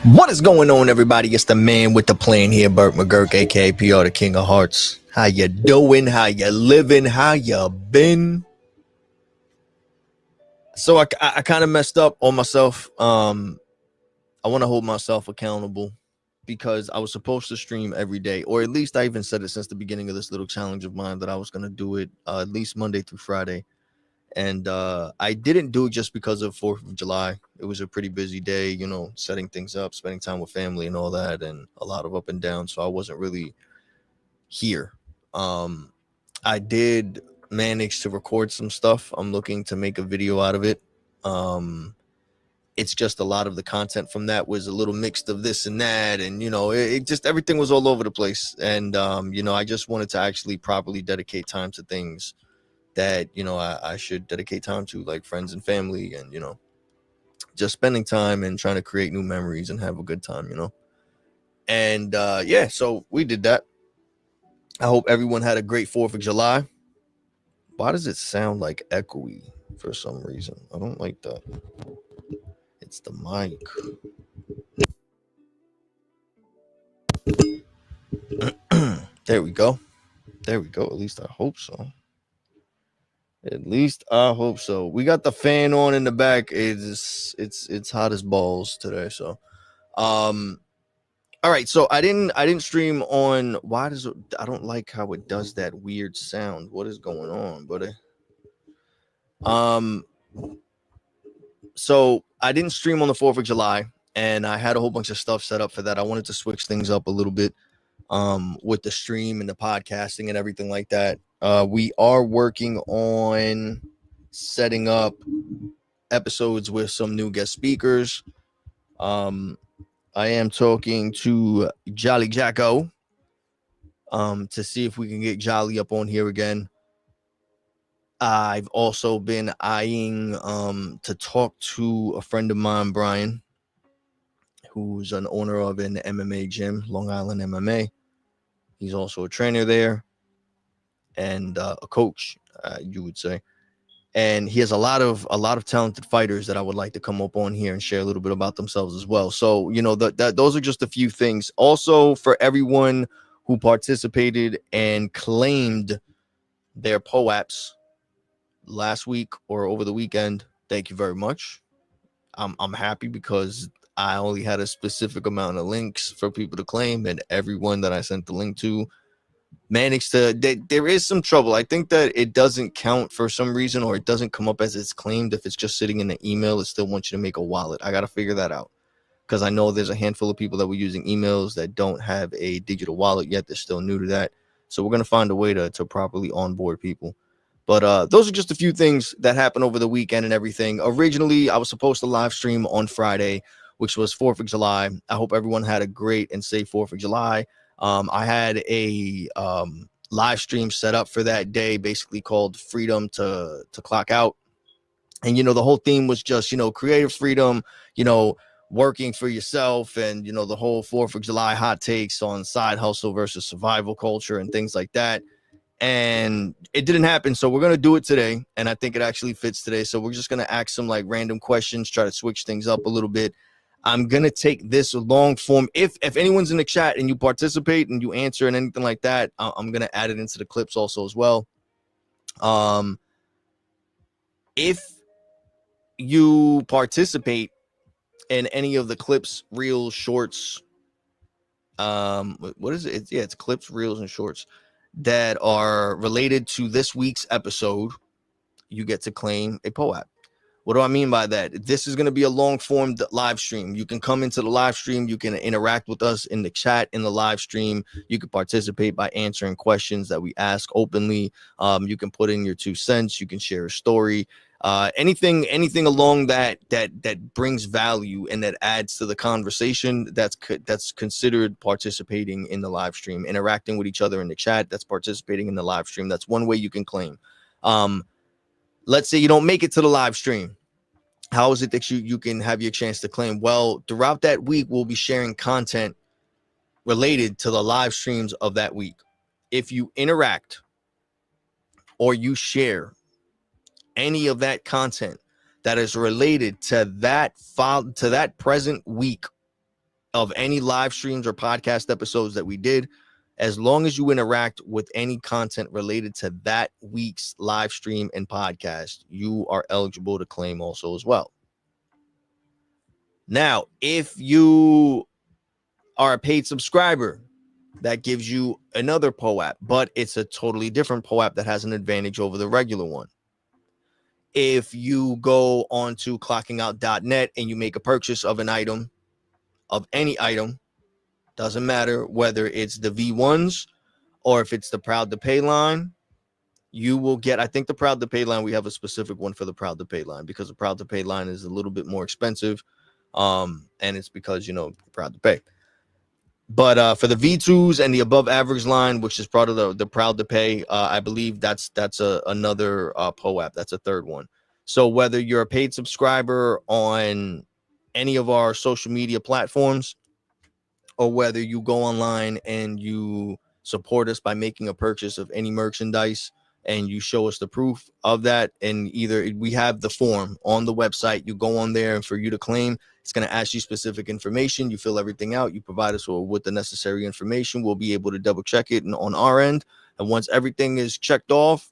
What is going on, everybody? It's the man with the plan here, Burt McGurk, aka PR, the King of Hearts. How you doing? How you living? How you been? So I kind of messed up on myself. I want to hold myself accountable because I was supposed to stream every day, or at least I even said it since the beginning of this little challenge of mine that I was going to do it at least Monday through Friday. And I didn't do it just because of 4th of July. It was a pretty busy day, you know, setting things up, spending time with family and all that, and a lot of up and down. So I wasn't really here. I did manage to record some stuff. I'm looking to make a video out of it. It's just a lot of the content from that was a little mixed of this and that. And, you know, it just everything was all over the place. And, you know, I just wanted to actually properly dedicate time to things that, you know, I should dedicate time to, like friends and family, and, you know, just spending time and trying to create new memories and have a good time, you know. And yeah, so we did that. I hope everyone had a great 4th of July. Why does it sound like echoey for some reason? I don't like that. It's the mic. There we go. There we go. At least I hope so. At least I hope so. We got the fan on in the back. It's hot as balls today. So, all right. So I didn't stream on. Why does it? I don't like how it does that weird sound. What is going on, buddy? So I didn't stream on the 4th of July, and I had a whole bunch of stuff set up for that. I wanted to switch things up a little bit, with the stream and the podcasting and everything like that. We are working on setting up episodes with some new guest speakers. I am talking to Jolly Jacko, to see if we can get Jolly up on here again. I've also been eyeing to talk to a friend of mine, Brian, who's an owner of an MMA gym, Long Island MMA. He's also a trainer there and a coach, you would say. And he has a lot of talented fighters that I would like to come up on here and share a little bit about themselves as well. So, you know, those are just a few things. Also, for everyone who participated and claimed their POAPs last week or over the weekend, thank you very much. I'm happy because I only had a specific amount of links for people to claim, and everyone that I sent the link to managed to. There is some trouble. I think that it doesn't count for some reason, or it doesn't come up as it's claimed. If it's just sitting in the email, it still wants you to make a wallet. I got to figure that out, because I know there's a handful of people that were using emails that don't have a digital wallet yet. They're still new to that. So we're going to find a way to properly onboard people. But those are just a few things that happened over the weekend and everything. Originally, I was supposed to live stream on Friday, which was 4th of July. I hope everyone had a great and safe 4th of July. I had a live stream set up for that day, basically called Freedom to Clock Out. And, you know, the whole theme was just, you know, creative freedom, you know, working for yourself, and, you know, the whole 4th of July hot takes on side hustle versus survival culture and things like that. And it didn't happen. So we're going to do it today. And I think it actually fits today. So we're just going to ask some like random questions, try to switch things up a little bit. I'm going to take this long form. If anyone's in the chat and you participate and you answer and anything like that, I'm going to add it into the clips also as well. If you participate in any of the clips, reels, shorts, what is it? It's clips, reels, and shorts that are related to this week's episode, you get to claim a POAP. What do I mean by that? This is going to be a long form live stream. You can come into the live stream. You can interact with us in the chat in the live stream. You can participate by answering questions that we ask openly. You can put in your 2 cents. You can share a story. Anything along that brings value and that adds to the conversation, that's considered participating in the live stream. Interacting with each other in the chat, that's participating in the live stream. That's one way you can claim. Let's say you don't make it to the live stream. How is it that you can have your chance to claim? Well, throughout that week, we'll be sharing content related to the live streams of that week. If you interact or you share any of that content that is related to that file, to that present week of any live streams or podcast episodes that we did, as long as you interact with any content related to that week's live stream and podcast, you are eligible to claim also as well. Now, if you are a paid subscriber, that gives you another POAP, but it's a totally different POAP that has an advantage over the regular one. If you go on to clockingout.net and you make a purchase of an item, of any item, doesn't matter whether it's the V1s or if it's the Proud to Pay line, you will get, I think the Proud to Pay line, we have a specific one for the Proud to Pay line because the Proud to Pay line is a little bit more expensive. And it's because, you know, Proud to Pay. But for the V2s and the above average line, which is part of the Proud to Pay, I believe that's another POAP. That's a third one. So whether you're a paid subscriber on any of our social media platforms, or whether you go online and you support us by making a purchase of any merchandise and you show us the proof of that, and either we have the form on the website, you go on there, and for you to claim, it's going to ask you specific information. You fill everything out. You provide us with the necessary information. We'll be able to double check it on our end. And once everything is checked off,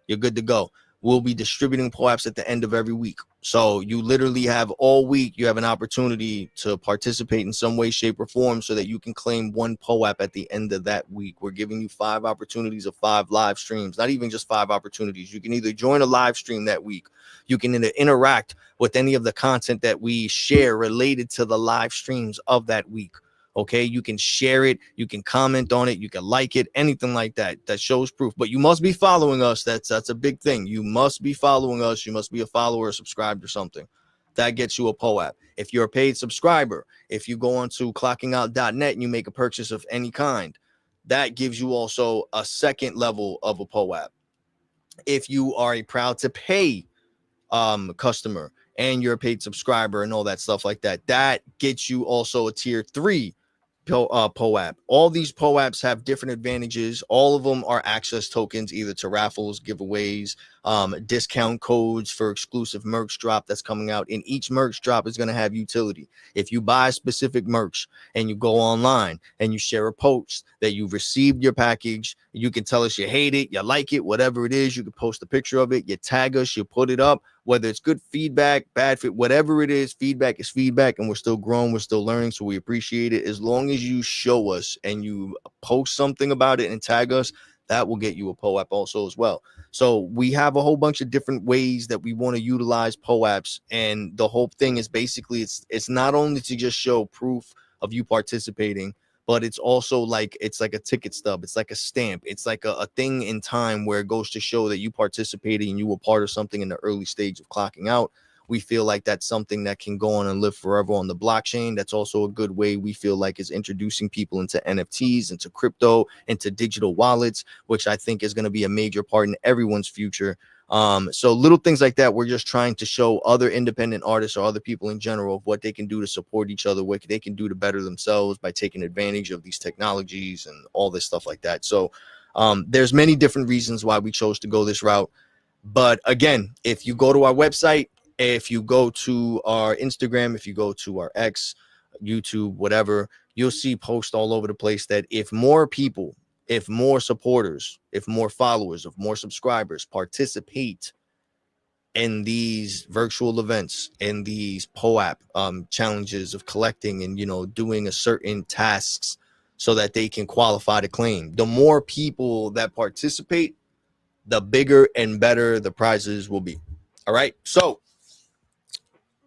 you're good to go. We'll be distributing POAPs at the end of every week. So you literally have all week, you have an opportunity to participate in some way, shape, or form so that you can claim one POAP at the end of that week. We're giving you 5 opportunities of 5 live streams, not even just 5 opportunities. You can either join a live stream that week. You can interact with any of the content that we share related to the live streams of that week. Okay, you can share it, you can comment on it, you can like it, anything like that. That shows proof. But you must be following us. That's a big thing. You must be following us. You must be a follower or subscribed or something. That gets you a POAP. If you're a paid subscriber, if you go on to clockingout.net and you make a purchase of any kind, that gives you also a second level of a POAP. If you are a Proud to Pay customer and you're a paid subscriber and all that stuff like that, that gets you also a tier 3 POAP. All these POAPs have different advantages. All of them are access tokens, either to raffles, giveaways, discount codes for exclusive merch drop that's coming out. And each merch drop is going to have utility. If you buy specific merch and you go online and you share a post that you've received your package, you can tell us you hate it, you like it, whatever it is. You can post a picture of it, you tag us, you put it up. Whether it's good feedback, bad fit, whatever it is, feedback is feedback, and we're still growing, we're still learning, so we appreciate it. As long as you show us and you post something about it and tag us, that will get you a POAP also as well. So we have a whole bunch of different ways that we want to utilize POAPs, and the whole thing is basically it's not only to just show proof of you participating, but it's also like it's like a ticket stub. It's like a stamp. It's like a thing in time where it goes to show that you participated and you were part of something in the early stage of clocking out. We feel like that's something that can go on and live forever on the blockchain. That's also a good way we feel like is introducing people into NFTs, into crypto, into digital wallets, which I think is going to be a major part in everyone's future. So little things like that, we're just trying to show other independent artists or other people in general of what they can do to support each other, what they can do to better themselves by taking advantage of these technologies and all this stuff like that. So there's many different reasons why we chose to go this route. But again, if you go to our website, if you go to our Instagram, if you go to our X, YouTube, whatever, you'll see posts all over the place that if more people, if more supporters, if more followers, if more subscribers participate in these virtual events, in these POAP challenges of collecting and, you know, doing a certain tasks so that they can qualify to claim, the more people that participate, the bigger and better the prizes will be. All right. So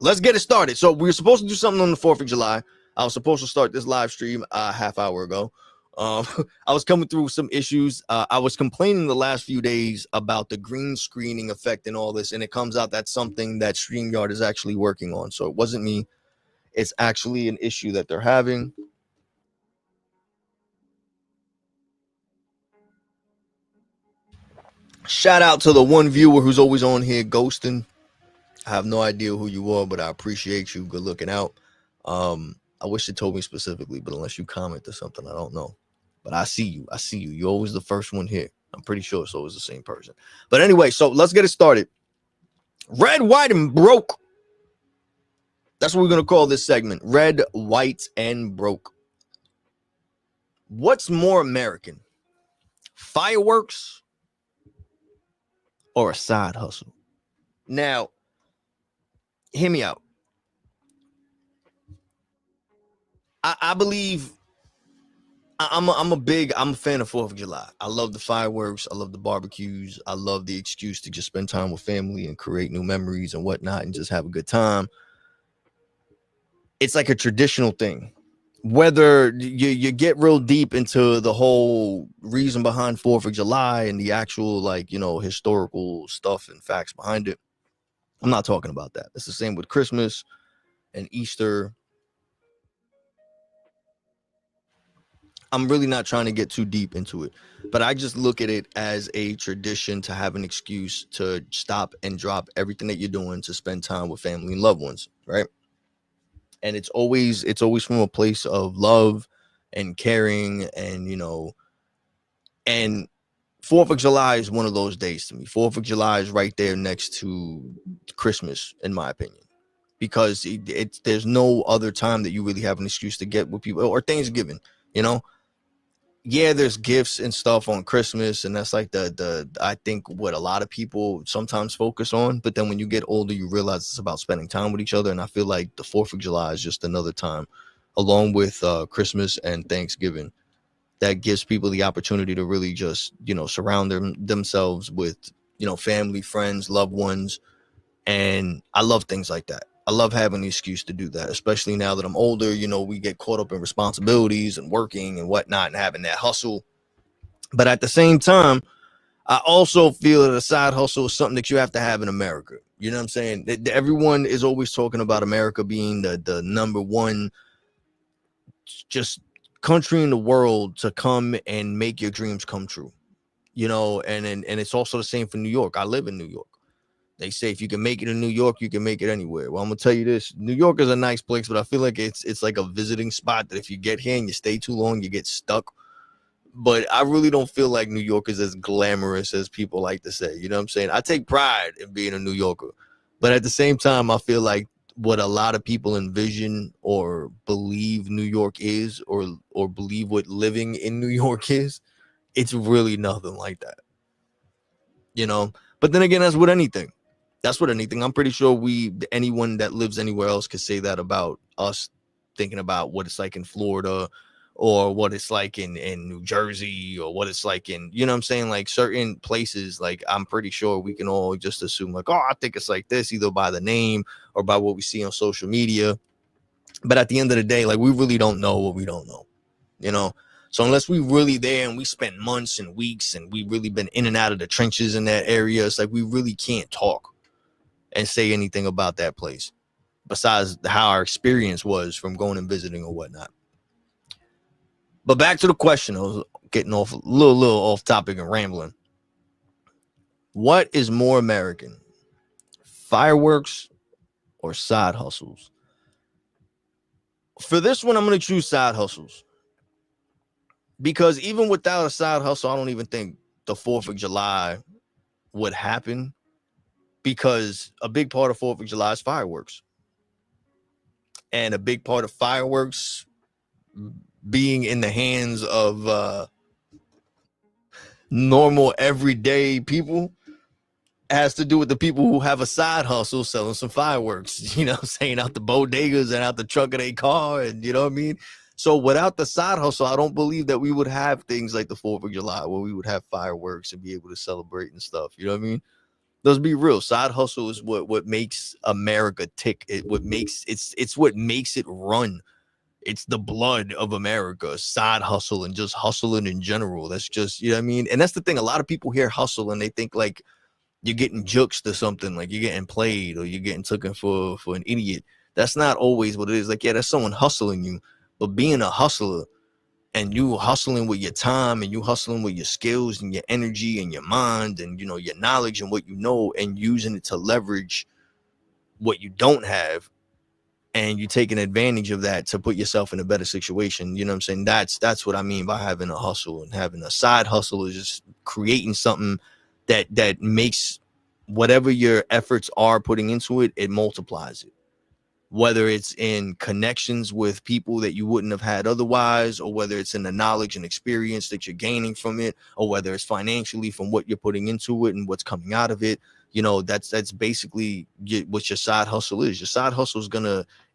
let's get it started. So we were supposed to do something on the 4th of July. I was supposed to start this live stream a half hour ago. I was coming through some issues. I was complaining the last few days about the green screening effect and all this, and it comes out that's something that StreamYard is actually working on. So it wasn't me. It's actually an issue that they're having. Shout out to the one viewer who's always on here ghosting. I have no idea who you are, but I appreciate you. Good looking out. I wish it told me specifically, but unless you comment or something, I don't know. But I see you. I see you. You're always the first one here. I'm pretty sure it's always the same person. But anyway, so let's get it started. Red, white, and broke. That's what we're going to call this segment. Red, white, and broke. What's more American? Fireworks or a side hustle? Now, hear me out. I believe I'm a fan of 4th of July. I love the fireworks. I love the barbecues. I love the excuse to just spend time with family and create new memories and whatnot and just have a good time. It's like a traditional thing. Whether you get real deep into the whole reason behind 4th of July and the actual, like, historical stuff and facts behind it, I'm not talking about that. It's the same with Christmas and Easter. I'm really not trying to get too deep into it, but I just look at it as a tradition to have an excuse to stop and drop everything that you're doing to spend time with family and loved ones, right? And it's always from a place of love and caring, and and 4th of July is one of those days to me. 4th of July is right there next to Christmas, in my opinion, because there's no other time that you really have an excuse to get with people, or Thanksgiving, Yeah, there's gifts and stuff on Christmas, and that's like the I think what a lot of people sometimes focus on. But then when you get older, you realize it's about spending time with each other. And I feel like the 4th of July is just another time, along with Christmas and Thanksgiving, that gives people the opportunity to really just surround themselves with family, friends, loved ones. And I love things like that. I love having the excuse to do that, especially now that I'm older. We get caught up in responsibilities and working and whatnot and having that hustle. But at the same time, I also feel that a side hustle is something that you have to have in America. You know what I'm saying? Everyone is always talking about America being the number one just country in the world to come and make your dreams come true. And it's also the same for New York. I live in New York. They say if you can make it in New York, you can make it anywhere. Well, I'm gonna tell you this: New York is a nice place, but I feel like it's like a visiting spot that if you get here and you stay too long, you get stuck. But I really don't feel like New York is as glamorous as people like to say. You know what I'm saying? I take pride in being a New Yorker, but at the same time, I feel like what a lot of people envision or believe New York is, or believe what living in New York is, it's really nothing like that. But then again, that's with anything. I'm pretty sure anyone that lives anywhere else could say that about us, thinking about what it's like in Florida, or what it's like in New Jersey, or what it's like in, what I'm saying, like certain places. Like, I'm pretty sure we can all just assume like, oh, I think it's like this, either by the name or by what we see on social media. But at the end of the day, like, we really don't know what we don't know, So unless we really there and we spent months and weeks and we really been in and out of the trenches in that area, it's like we really can't talk and say anything about that place besides how our experience was from going and visiting or whatnot. But back to the question, I was getting off a little off topic and rambling. What is more American, fireworks or side hustles? For this one, I'm going to choose side hustles, because even without a side hustle, I don't even think the 4th of July would happen, because a big part of 4th of July is fireworks. And a big part of fireworks being in the hands of normal, everyday people has to do with the people who have a side hustle selling some fireworks, saying, out the bodegas and out the trunk of their car. And you know what I mean? So without the side hustle, I don't believe that we would have things like the 4th of July where we would have fireworks and be able to celebrate and stuff. You know what I mean? Let's be real. Side hustle is what makes America tick. It's what makes it run. It's the blood of America. Side hustle and just hustling in general. That's just, you know what I mean? And that's the thing. A lot of people hear hustle and they think like you're getting juked or something, like you're getting played or you're getting taken for an idiot. That's not always what it is. Like, yeah, that's someone hustling you, but being a hustler and you hustling with your time and you hustling with your skills and your energy and your mind and, your knowledge and what you know, and using it to leverage what you don't have, and you taking advantage of that to put yourself in a better situation. You know what I'm saying? That's what I mean by having a hustle. And having a side hustle is just creating something that makes whatever your efforts are putting into it, it multiplies it. Whether it's in connections with people that you wouldn't have had otherwise, or whether it's in the knowledge and experience that you're gaining from it, or whether it's financially from what you're putting into it and what's coming out of it. You know, that's basically what your side hustle is. Your side hustle is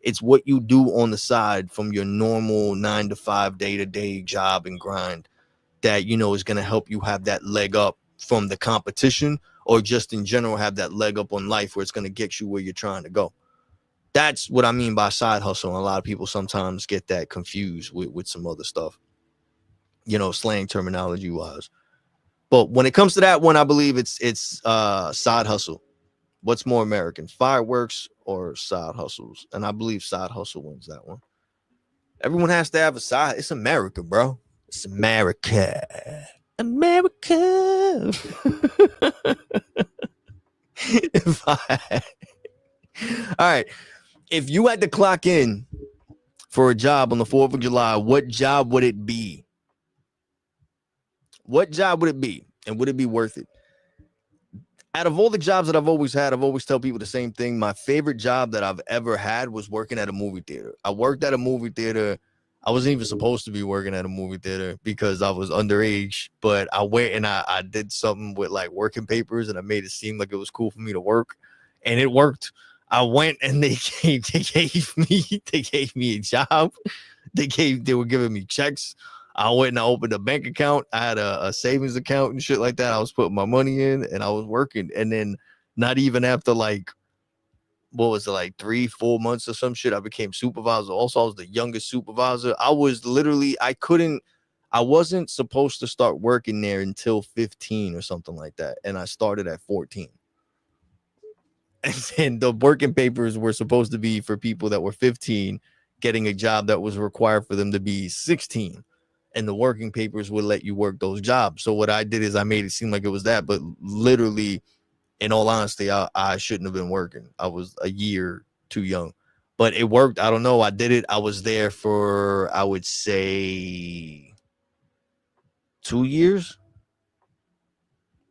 it's what you do on the side from your normal 9 to 5 day-to-day job and grind that, you know, is going to help you have that leg up from the competition, or just in general have that leg up on life where it's going to get you where you're trying to go. That's what I mean by side hustle. And a lot of people sometimes get that confused with some other stuff, you know, slang terminology wise. But when it comes to that one, I believe it's side hustle. What's more American, fireworks or side hustles? And I believe side hustle wins that one. Everyone has to have a side. It's America, bro. It's America. America. All right. If you had to clock in for a job on the 4th of July, what job would it be? What job would it be? And would it be worth it? Out of all the jobs that I've always had, I've always tell people the same thing. My favorite job that I've ever had was working at a movie theater. I worked at a movie theater. I wasn't even supposed to be working at a movie theater because I was underage, but I went and I did something with like working papers, and I made it seem like it was cool for me to work, and it worked. I went and they gave me a job. They were giving me checks. I went and I opened a bank account. I had a savings account and shit like that. I was putting my money in and I was working. And then not even after like, what was it, like 3-4 months or some shit, I became supervisor. Also, I was the youngest supervisor. I wasn't supposed to start working there until 15 or something like that. And I started at 14. And the working papers were supposed to be for people that were 15 getting a job that was required for them to be 16. And the working papers would let you work those jobs. So what I did is I made it seem like it was that, but literally, in all honesty, I shouldn't have been working. I was a year too young, but it worked. I don't know. I did it. I was there for, I would say 2 years.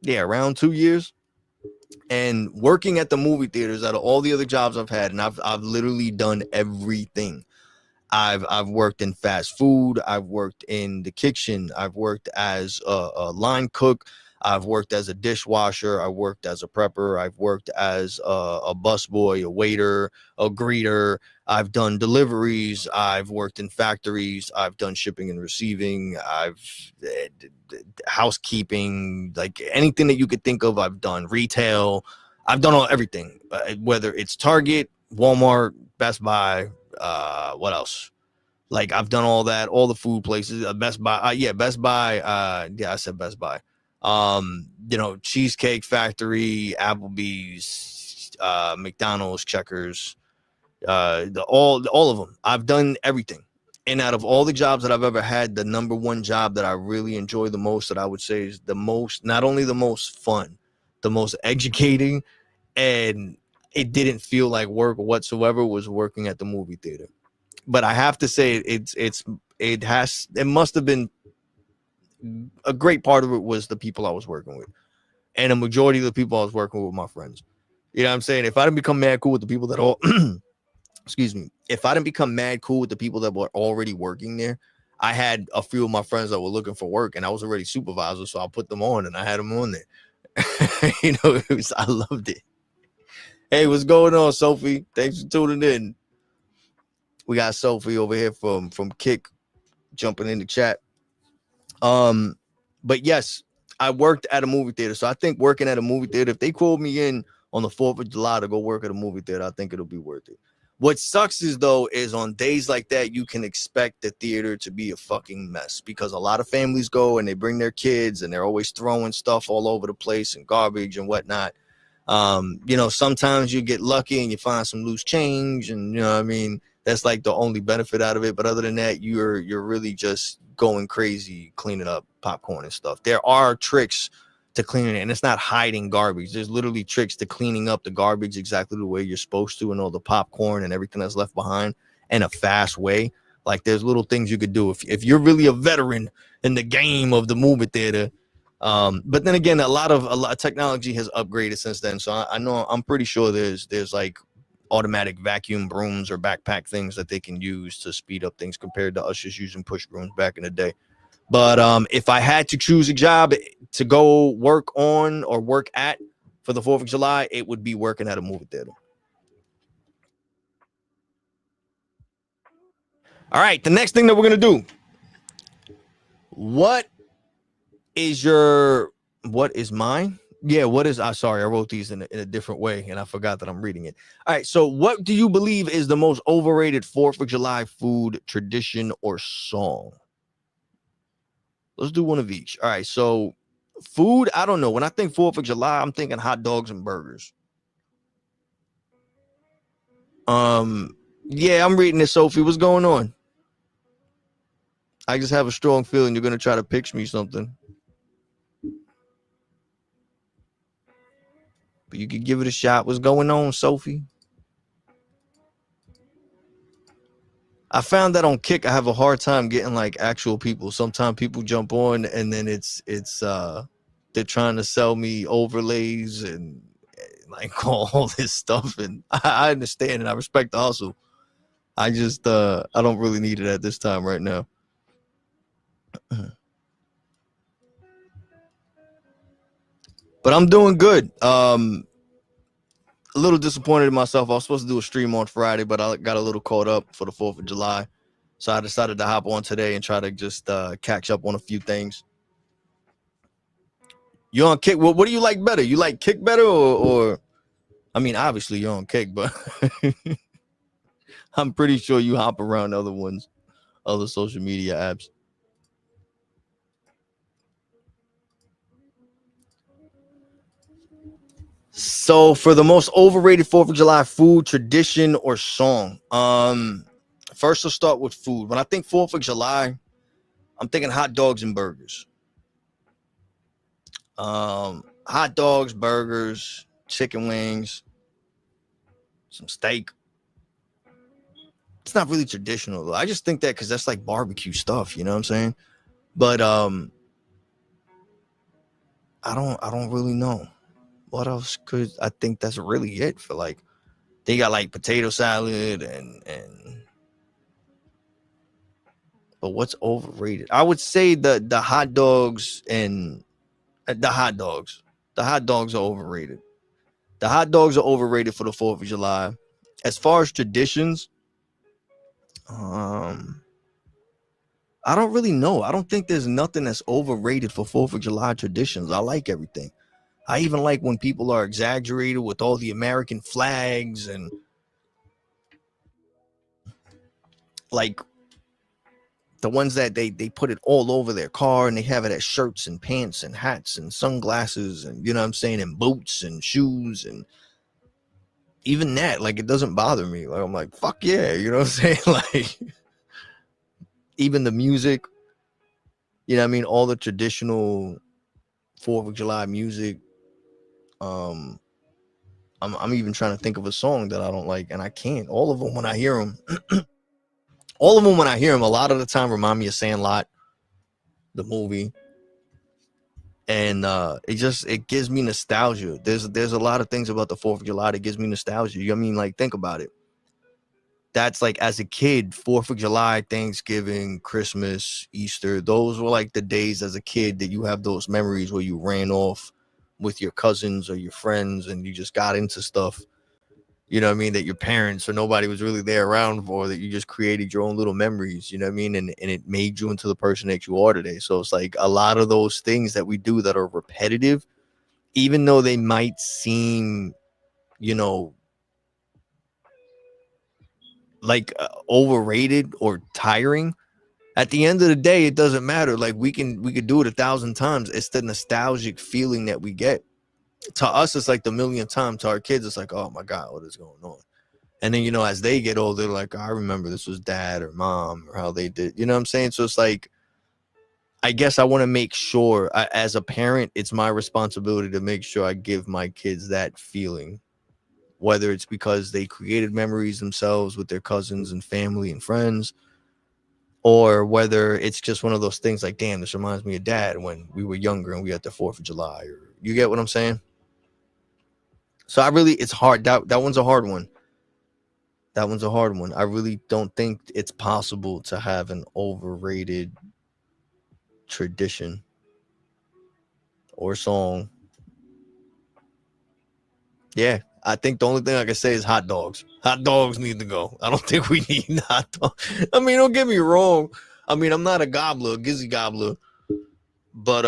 Yeah, around 2 years. And working at the movie theaters, out of all the other jobs I've had, and I've literally done everything. I've worked in fast food. I've worked in the kitchen. I've worked as a line cook. I've worked as a dishwasher. I worked as a prepper. I've worked as a busboy, a waiter, a greeter. I've done deliveries. I've worked in factories. I've done shipping and receiving. I've housekeeping, like anything that you could think of. I've done retail. I've done everything, whether it's Target, Walmart, Best Buy, what else? Like I've done all that, all the food places, Best Buy. Best Buy. I said Best Buy. You know, Cheesecake Factory, Applebee's, McDonald's, Checkers, all of them. I've done everything. And out of all the jobs that I've ever had, the number one job that I really enjoy the most, that I would say is the most, not only the most fun, the most educating, and it didn't feel like work whatsoever, was working at the movie theater. But I have to say it must have been a great part of it was the people I was working with. And a majority of the people I was working with, my friends. You know what I'm saying? If I didn't become mad cool with the people that all excuse me, if I didn't become mad cool with the people that were already working there, I had a few of my friends that were looking for work, and I was already supervisor, so I put them on and I had them on there. You know, I loved it. Hey, what's going on, Sophie? Thanks for tuning in. We got Sophie over here from Kick jumping in the chat. But yes, I worked at a movie theater. So I think working at a movie theater, if they called me in on the 4th of July to go work at a movie theater, I think it'll be worth it. What sucks is on days like that, you can expect the theater to be a fucking mess, because a lot of families go and they bring their kids and they're always throwing stuff all over the place and garbage and whatnot. You know, sometimes you get lucky and you find some loose change, and you know what I mean? That's like the only benefit out of it. But other than that, you're really just going crazy cleaning up popcorn and stuff. There are tricks to cleaning it, and it's not hiding garbage. There's literally tricks to cleaning up the garbage exactly the way you're supposed to, and all the popcorn and everything that's left behind in a fast way. Like there's little things you could do if you're really a veteran in the game of the movie theater. But then again, a lot of technology has upgraded since then. So I know, I'm pretty sure there's like automatic vacuum brooms or backpack things that they can use to speed up things compared to us just using push brooms back in the day. But if I had to choose a job to go work on or work at for the 4th of July, it would be working at a movie theater. All right, the next thing that we're gonna do. What is mine? Yeah, what is sorry, I wrote these in a different way and I forgot that I'm reading it. All right, so what do you believe is the most overrated 4th of July food, tradition, or song? Let's do one of each. All right, so food, I don't know. When I think 4th of July, I'm thinking hot dogs and burgers. Yeah, I'm reading it, Sophie. What's going on? I just have a strong feeling you're gonna try to pitch me something. But you could give it a shot. What's going on, Sophie? I found that on Kick, I have a hard time getting like actual people. Sometimes people jump on and then it's they're trying to sell me overlays and like all this stuff. And I understand and I respect the hustle. I just I don't really need it at this time right now. But I'm doing good. A little disappointed in myself. I was supposed to do a stream on Friday, but I got a little caught up for the 4th of July. So I decided to hop on today and try to just catch up on a few things. You on Kick? What do you like better? You like Kick better or I mean, obviously you're on Kick, but I'm pretty sure you hop around other ones, other social media apps. So for the most overrated 4th of July food, tradition, or song, first let's start with food. When I think 4th of July, I'm thinking hot dogs and burgers. Hot dogs, burgers, chicken wings, some steak. It's not really traditional though. I just think that because that's like barbecue stuff, you know what I'm saying? But I don't really know what else could. I think that's really it for like. They got like potato salad and but what's overrated? I would say the hot dogs and the hot dogs. The hot dogs are overrated. The hot dogs are overrated for the 4th of July. As far as traditions, I don't really know. I don't think there's nothing that's overrated for 4th of July traditions. I like everything. I even like when people are exaggerated with all the American flags and like the ones that they put it all over their car and they have it as shirts and pants and hats and sunglasses and you know what I'm saying, and boots and shoes and even that, like it doesn't bother me. Like I'm like, fuck yeah, you know what I'm saying? Like even the music, you know what I mean, all the traditional 4th of July music. I'm even trying to think of a song that I don't like and I can't. All of them when I hear them, all of them when I hear them, a lot of the time remind me of Sandlot, the movie. And it gives me nostalgia. There's a lot of things about the 4th of July that gives me nostalgia. You know what I mean? Like think about it. That's like as a kid, 4th of July, Thanksgiving, Christmas, Easter, those were like the days as a kid that you have those memories where you ran off with your cousins or your friends and you just got into stuff, you know what I mean, that your parents or nobody was really there around for, that you just created your own little memories, you know what I mean, and it made you into the person that you are today. So it's like a lot of those things that we do that are repetitive, even though they might seem, you know, like overrated or tiring, at the end of the day it doesn't matter. Like we could do it 1,000 times. It's the nostalgic feeling that we get. To us it's like the millionth time. To our kids it's like, oh my god, what is going on? And then, you know, as they get older, like, I remember this was dad or mom or how they did, you know what I'm saying? So it's like, I guess I want to make sure as a parent, it's my responsibility to make sure I give my kids that feeling, whether it's because they created memories themselves with their cousins and family and friends, or whether it's just one of those things like, damn, this reminds me of dad when we were younger and we had the 4th of July, or you get what I'm saying? So it's hard. That one's a hard one. That one's a hard one. I really don't think it's possible to have an overrated tradition or song. Yeah, I think the only thing I can say is hot dogs. Hot dogs need to go. I don't think we need hot dogs. I mean, don't get me wrong. I mean, I'm not a gobbler, Gizzy gobbler, but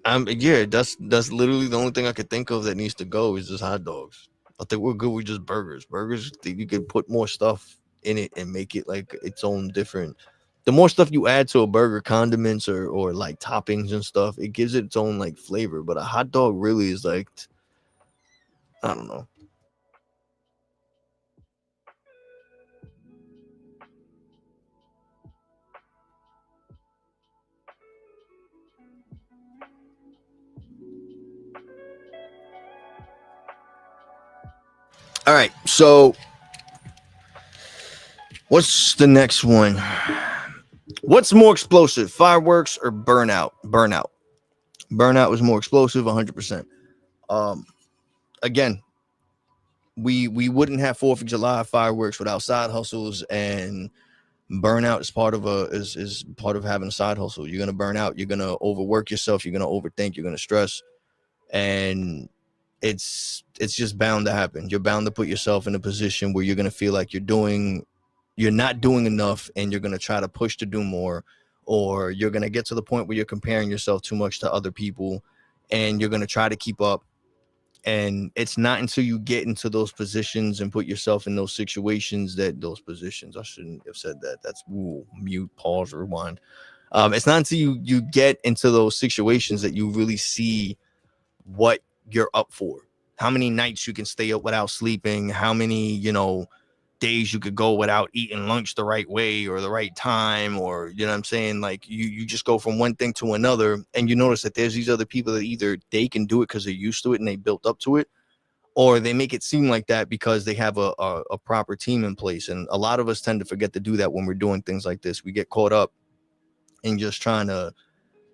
that's literally the only thing I could think of that needs to go is just hot dogs. I think we're good with just burgers. Burgers, you can put more stuff in it and make it like its own different. The more stuff you add to a burger, condiments or like toppings and stuff, it gives it its own like flavor. But a hot dog really is like, I don't know. All right, so what's the next one? What's more explosive, fireworks or burnout? Burnout was more explosive, 100%. Again, we wouldn't have 4th of July fireworks without side hustles, and burnout is part of is part of having a side hustle. You're gonna burn out. You're gonna overwork yourself. You're gonna overthink. You're gonna stress, and it's just bound to happen. You're bound to put yourself in a position where you're gonna feel like you're not doing enough, and you're gonna try to push to do more, or you're gonna get to the point where you're comparing yourself too much to other people, and you're gonna try to keep up. And it's not until you get into those positions and put yourself in those situations that those positions, I shouldn't have said that. That's mute, pause, rewind. It's not until you get into those situations that you really see what you're up for. How many nights you can stay up without sleeping, how many, days you could go without eating lunch the right way or the right time, or you know what I'm saying? Like you just go from one thing to another, and you notice that there's these other people that either they can do it because they're used to it and they built up to it, or they make it seem like that because they have a proper team in place. And a lot of us tend to forget to do that when we're doing things like this. We get caught up in just trying to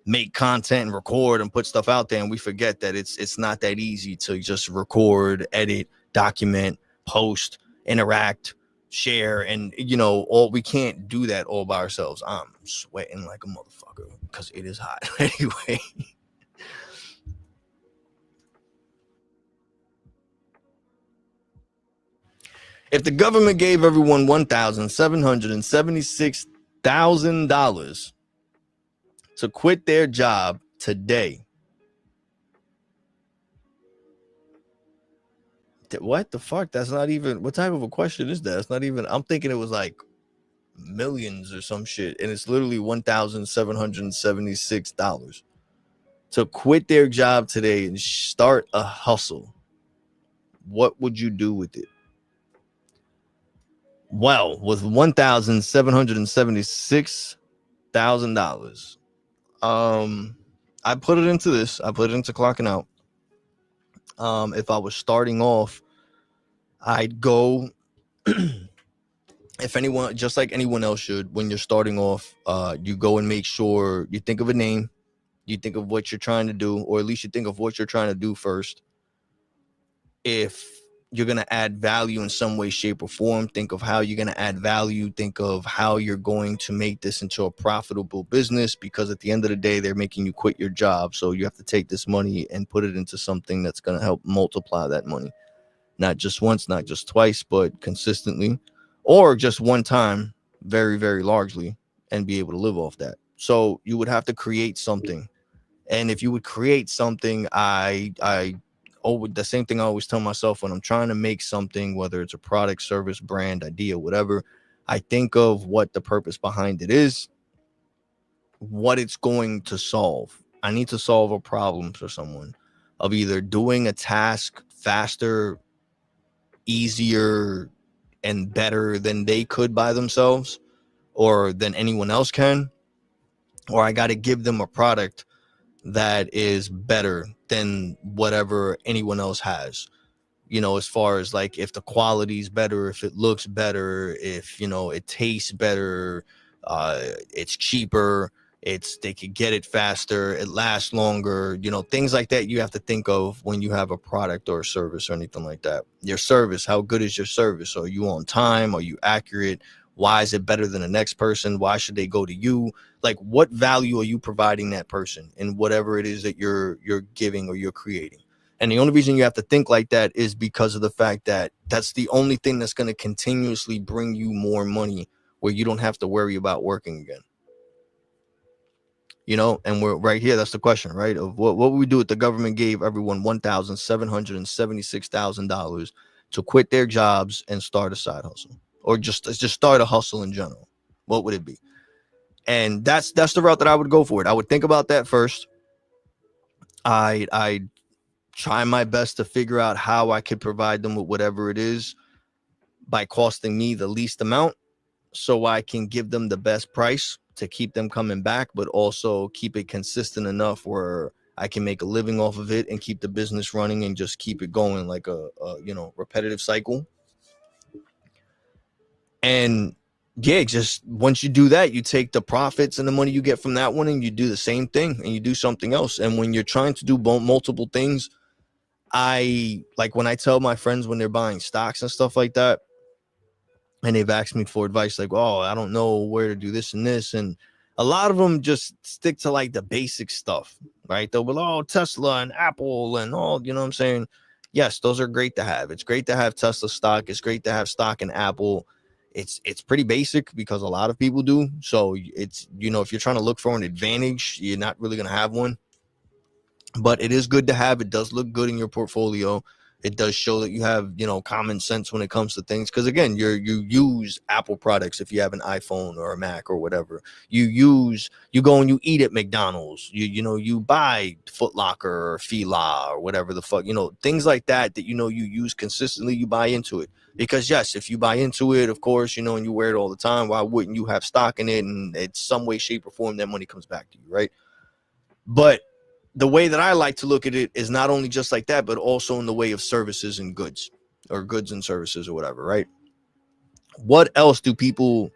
make content and record and put stuff out there, and we forget that it's not that easy to just record, edit, document, post, interact, share, and all we can't do that all by ourselves. I'm sweating like a motherfucker because it is hot. Anyway, if the government gave everyone $1,776,000 to quit their job today, what the fuck? That's not even, what type of a question is that? It's not even, I'm thinking it was like millions or some shit, and it's literally $1,776 to quit their job today and start a hustle. What would you do with it? Well, with $1,776,000, I put it into this. I put it into clocking out. If I was starting off, I'd go. If anyone, just like anyone else should, when you're starting off, you go and make sure you think of a name, you think of what you're trying to do, or at least you think of what you're trying to do first. If you're going to add value in some way, shape, or form, think of how you're going to add value. Think of how you're going to make this into a profitable business, because at the end of the day, they're making you quit your job. So you have to take this money and put it into something that's going to help multiply that money. Not just once, not just twice, but consistently, or just one time, very, very largely, and be able to live off that. So you would have to create something. And if you would create something, the same thing I always tell myself when I'm trying to make something, whether it's a product, service, brand, idea, whatever, I think of what the purpose behind it is, what it's going to solve. I need to solve a problem for someone of either doing a task faster, easier, and better than they could by themselves, or than anyone else can, or I got to give them a product that is better than whatever anyone else has. as far as like if the quality's better, if it looks better, if it tastes better, it's cheaper, they could get it faster, it lasts longer, things like that you have to think of when you have a product or a service or anything like that. Your service, how good is your service? Are you on time? Are you accurate? Why is it better than the next person? Why should they go to you? Like, what value are you providing that person in whatever it is that you're giving or you're creating? And the only reason you have to think like that is because of the fact that that's the only thing that's going to continuously bring you more money, where you don't have to worry about working again. And we're right here. That's the question, right? Of what would we do if the government gave everyone $1,776,000 to quit their jobs and start a side hustle, or just start a hustle in general? What would it be? And that's the route that I would go for it. I would think about that first. I try my best to figure out how I could provide them with whatever it is by costing me the least amount, so I can give them the best price to keep them coming back, but also keep it consistent enough where I can make a living off of it and keep the business running and just keep it going like a repetitive cycle. And yeah, just once you do that, you take the profits and the money you get from that one and you do the same thing and you do something else. And when you're trying to do multiple things, I like when I tell my friends when they're buying stocks and stuff like that, and they've asked me for advice, like, oh, I don't know where to do this and this. And a lot of them just stick to like the basic stuff, right? They'll be like, oh, Tesla and Apple and all, you know what I'm saying? Yes, those are great to have. It's great to have Tesla stock. It's great to have stock in Apple. It's pretty basic because a lot of people do. So it's, if you're trying to look for an advantage, you're not really going to have one. But it is good to have. It does look good in your portfolio. It does show that you have, common sense when it comes to things. Because again, you use Apple products if you have an iPhone or a Mac or whatever. You go and you eat at McDonald's. You buy Foot Locker or Fila or whatever the fuck, things like that you use consistently. You buy into it because yes, if you buy into it, of course, and you wear it all the time, why wouldn't you have stock in it? And it's some way, shape, or form that money comes back to you, right? But the way that I like to look at it is not only just like that, but also in the way of services and goods, or goods and services or whatever, right? What else do people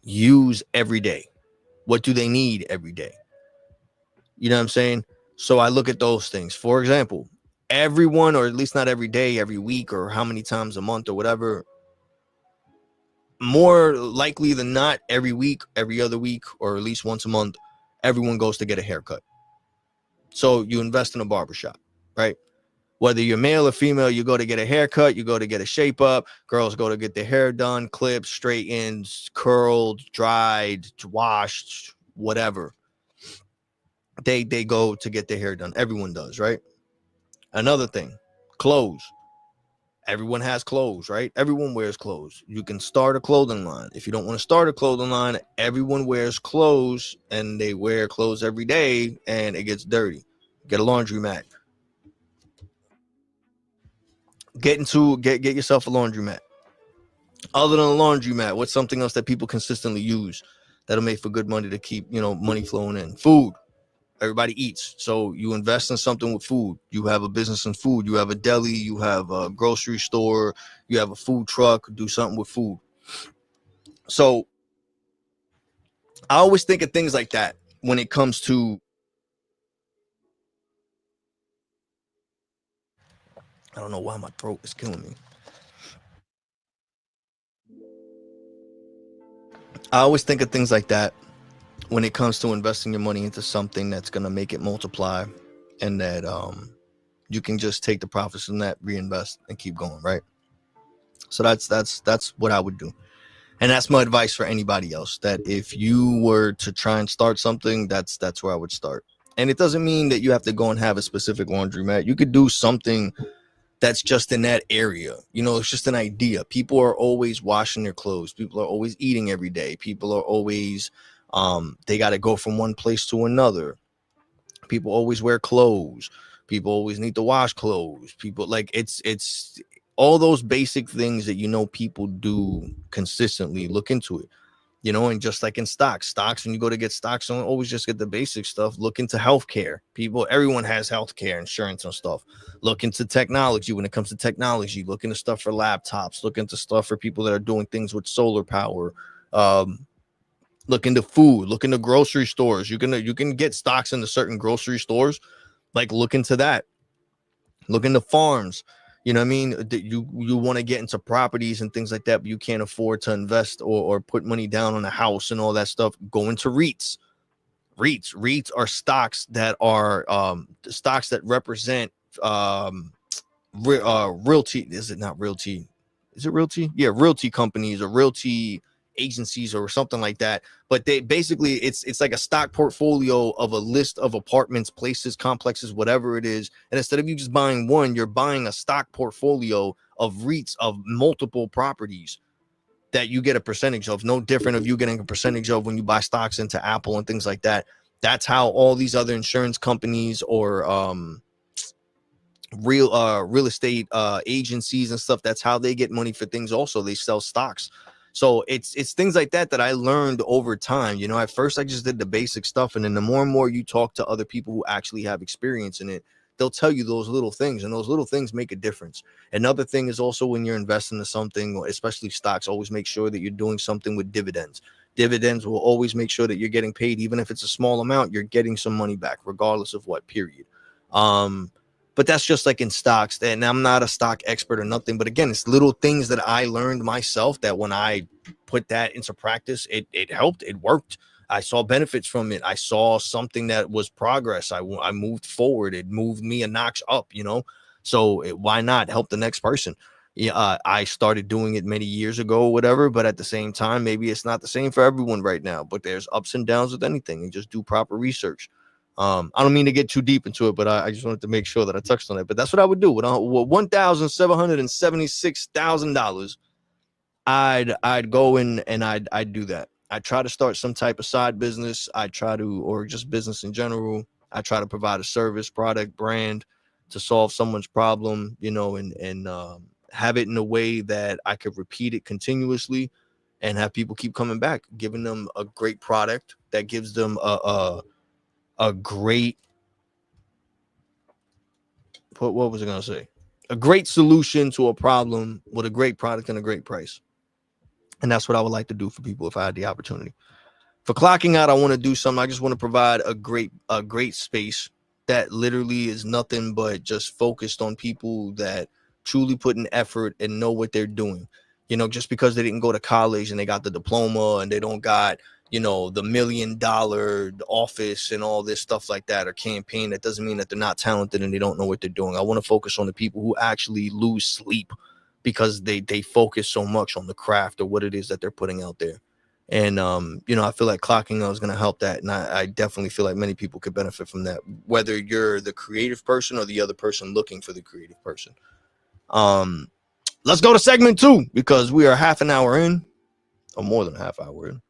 use every day? What do they need every day? You know what I'm saying? So I look at those things. For example, everyone, or at least not every day, every week, or how many times a month or whatever, more likely than not, every week, every other week, or at least once a month, everyone goes to get a haircut. So you invest in a barbershop, right? Whether you're male or female, you go to get a haircut, you go to get a shape up. Girls go to get their hair done, clipped, straightened, curled, dried, washed, whatever. They go to get their hair done. Everyone does, right? Another thing, clothes. Everyone has clothes, right? Everyone wears clothes. You can start a clothing line. If you don't want to start a clothing line, everyone wears clothes, and they wear clothes every day, and it gets dirty. Get a laundromat. Get yourself a laundromat. Other than a laundromat, what's something else that people consistently use that'll make for good money to keep, money flowing in? Food. Everybody eats. So you invest in something with food. You have a business in food. You have a deli. You have a grocery store. You have a food truck. Do something with food. So I always think of things like that when it comes to, I don't know why my throat is killing me. I always think of things like that when it comes to investing your money into something that's going to make it multiply, and that you can just take the profits from that, reinvest, and keep going, right? So that's what I would do. And that's my advice for anybody else, that if you were to try and start something, that's where I would start. And it doesn't mean that you have to go and have a specific laundromat. You could do something that's just in that area. It's just an idea. People are always washing their clothes. People are always eating every day. People are always they got to go from one place to another. People always wear clothes. People always need to wash clothes. People, like, it's all those basic things that people do consistently. Look into it. you know, and just like in stocks, when you go to get stocks, don't always just get the basic stuff. Look into healthcare. Everyone has healthcare insurance and stuff. Look into technology when it comes to technology. Look into stuff for laptops. Look into stuff for people that are doing things with solar power. Look into food. Look into grocery stores. You can get stocks into certain grocery stores. Like, look into that. Look into farms. You know what I mean? You want to get into properties and things like that, but you can't afford to invest or put money down on a house and all that stuff. Go into REITs. REITs are stocks that are stocks that represent realty. Is it not realty? Is it realty? Yeah, realty companies or realty agencies or something like that. But they basically, it's like a stock portfolio of a list of apartments, places, complexes, whatever it is. And instead of you just buying one, you're buying a stock portfolio of REITs of multiple properties that you get a percentage of. No different of you getting a percentage of when you buy stocks into Apple and things like that. That's how all these other insurance companies or real estate agencies and stuff, that's how they get money for things. Also, they sell stocks. So it's things like that that I learned over time. You know, at first I just did the basic stuff, and then the more and more you talk to other people who actually have experience in it, they'll tell you those little things, and those little things make a difference. Another thing is also when you're investing in something, especially stocks, always make sure that you're doing something with dividends. Dividends will always make sure that you're getting paid. Even if it's a small amount, you're getting some money back regardless of what period. But that's just like in stocks. And I'm not a stock expert or nothing, but again, it's little things that I learned myself that when I put that into practice, it helped. It worked. I saw benefits from it. I saw something that was progress. I moved forward. It moved me a notch up, you know. So why not help the next person? Yeah, I started doing it many years ago or whatever, but at the same time, maybe it's not the same for everyone right now. But there's ups and downs with anything, and just do proper research. I don't mean to get too deep into it, but I just wanted to make sure that I touched on it. But that's what I would do with $1,776,000. I'd go in and I'd do that. I'd try to start some type of side business. Or just business in general. I try to provide a service, product, brand to solve someone's problem, you know, and have it in a way that I could repeat it continuously and have people keep coming back, giving them a great product that gives them a great, what was I going to say? A great solution to a problem with a great product and a great price. And that's what I would like to do for people if I had the opportunity. For clocking out, I want to do something. I just want to provide a great space that literally is nothing but just focused on people that truly put in effort and know what they're doing. You know, just because they didn't go to college and they got the diploma and they don't got, you know, the $1 million office and all this stuff like that or campaign, that doesn't mean that they're not talented and they don't know what they're doing. I want to focus on the people who actually lose sleep because they focus so much on the craft or what it is that they're putting out there. And, you know, I feel like clocking out is going to help that. And I definitely feel like many people could benefit from that, whether you're the creative person or the other person looking for the creative person. Let's go to segment 2 because we are half an hour in, or more than a half hour in.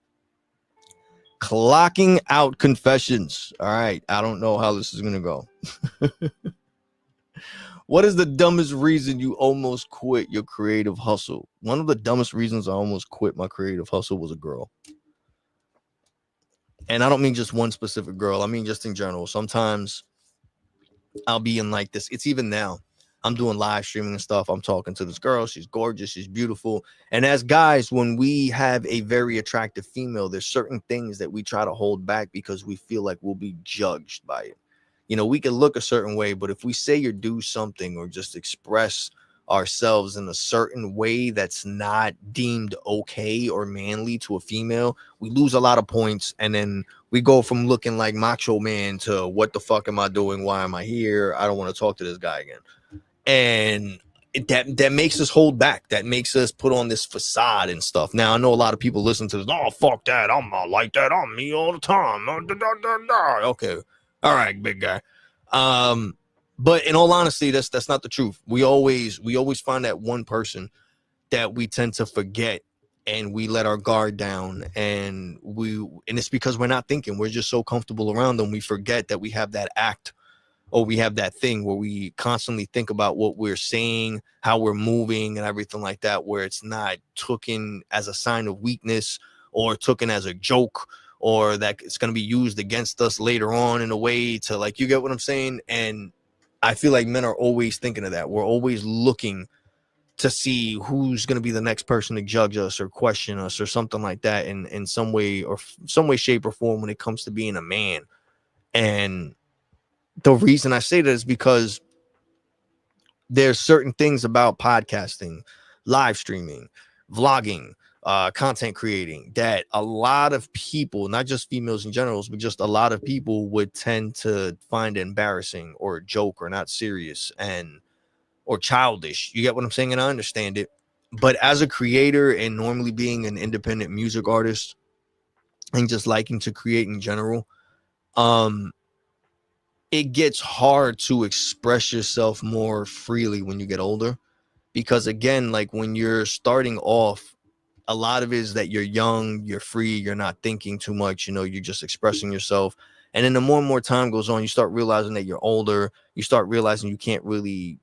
Clocking out confessions. All right. I don't know how this is going to go. What is the dumbest reason you almost quit your creative hustle? One of the dumbest reasons I almost quit my creative hustle was a girl. And I don't mean just one specific girl. I mean just in general. Sometimes I'll be in like this. It's even now. I'm doing live streaming and stuff. I'm talking to this girl. She's gorgeous. She's beautiful. And as guys, when we have a very attractive female, there's certain things that we try to hold back because we feel like we'll be judged by it. You know, we can look a certain way, but if we say or do something or just express ourselves in a certain way that's not deemed okay or manly to a female, we lose a lot of points. And then we go from looking like Macho Man to what the fuck am I doing? Why am I here? I don't want to talk to this guy again. And that makes us hold back. That makes us put on this facade and stuff. Now, I know a lot of people listen to this. Oh, fuck that. I'm not like that. I'm me all the time. Okay. All right, big guy. But in all honesty, that's not the truth. We always find that one person that we tend to forget and we let our guard down, and it's because we're not thinking. We're just so comfortable around them. We forget that we have that act, or we have that thing where we constantly think about what we're saying, how we're moving and everything like that, where it's not taken as a sign of weakness or taken as a joke, or that it's going to be used against us later on in a way to, like, you get what I'm saying? And I feel like men are always thinking of that. We're always looking to see who's going to be the next person to judge us or question us or something like that in some way, or some way, shape, or form when it comes to being a man. And the reason I say that is because there's certain things about podcasting, live streaming, vlogging, content creating, that a lot of people, not just females in general, but just a lot of people would tend to find embarrassing or a joke or not serious and or childish. You get what I'm saying? And I understand it. But as a creator and normally being an independent music artist and just liking to create in general, it gets hard to express yourself more freely when you get older, because again, like when you're starting off, a lot of it is that you're young, you're free, you're not thinking too much, you know, you're just expressing yourself. And then the more and more time goes on, you start realizing that you're older, you start realizing you can't really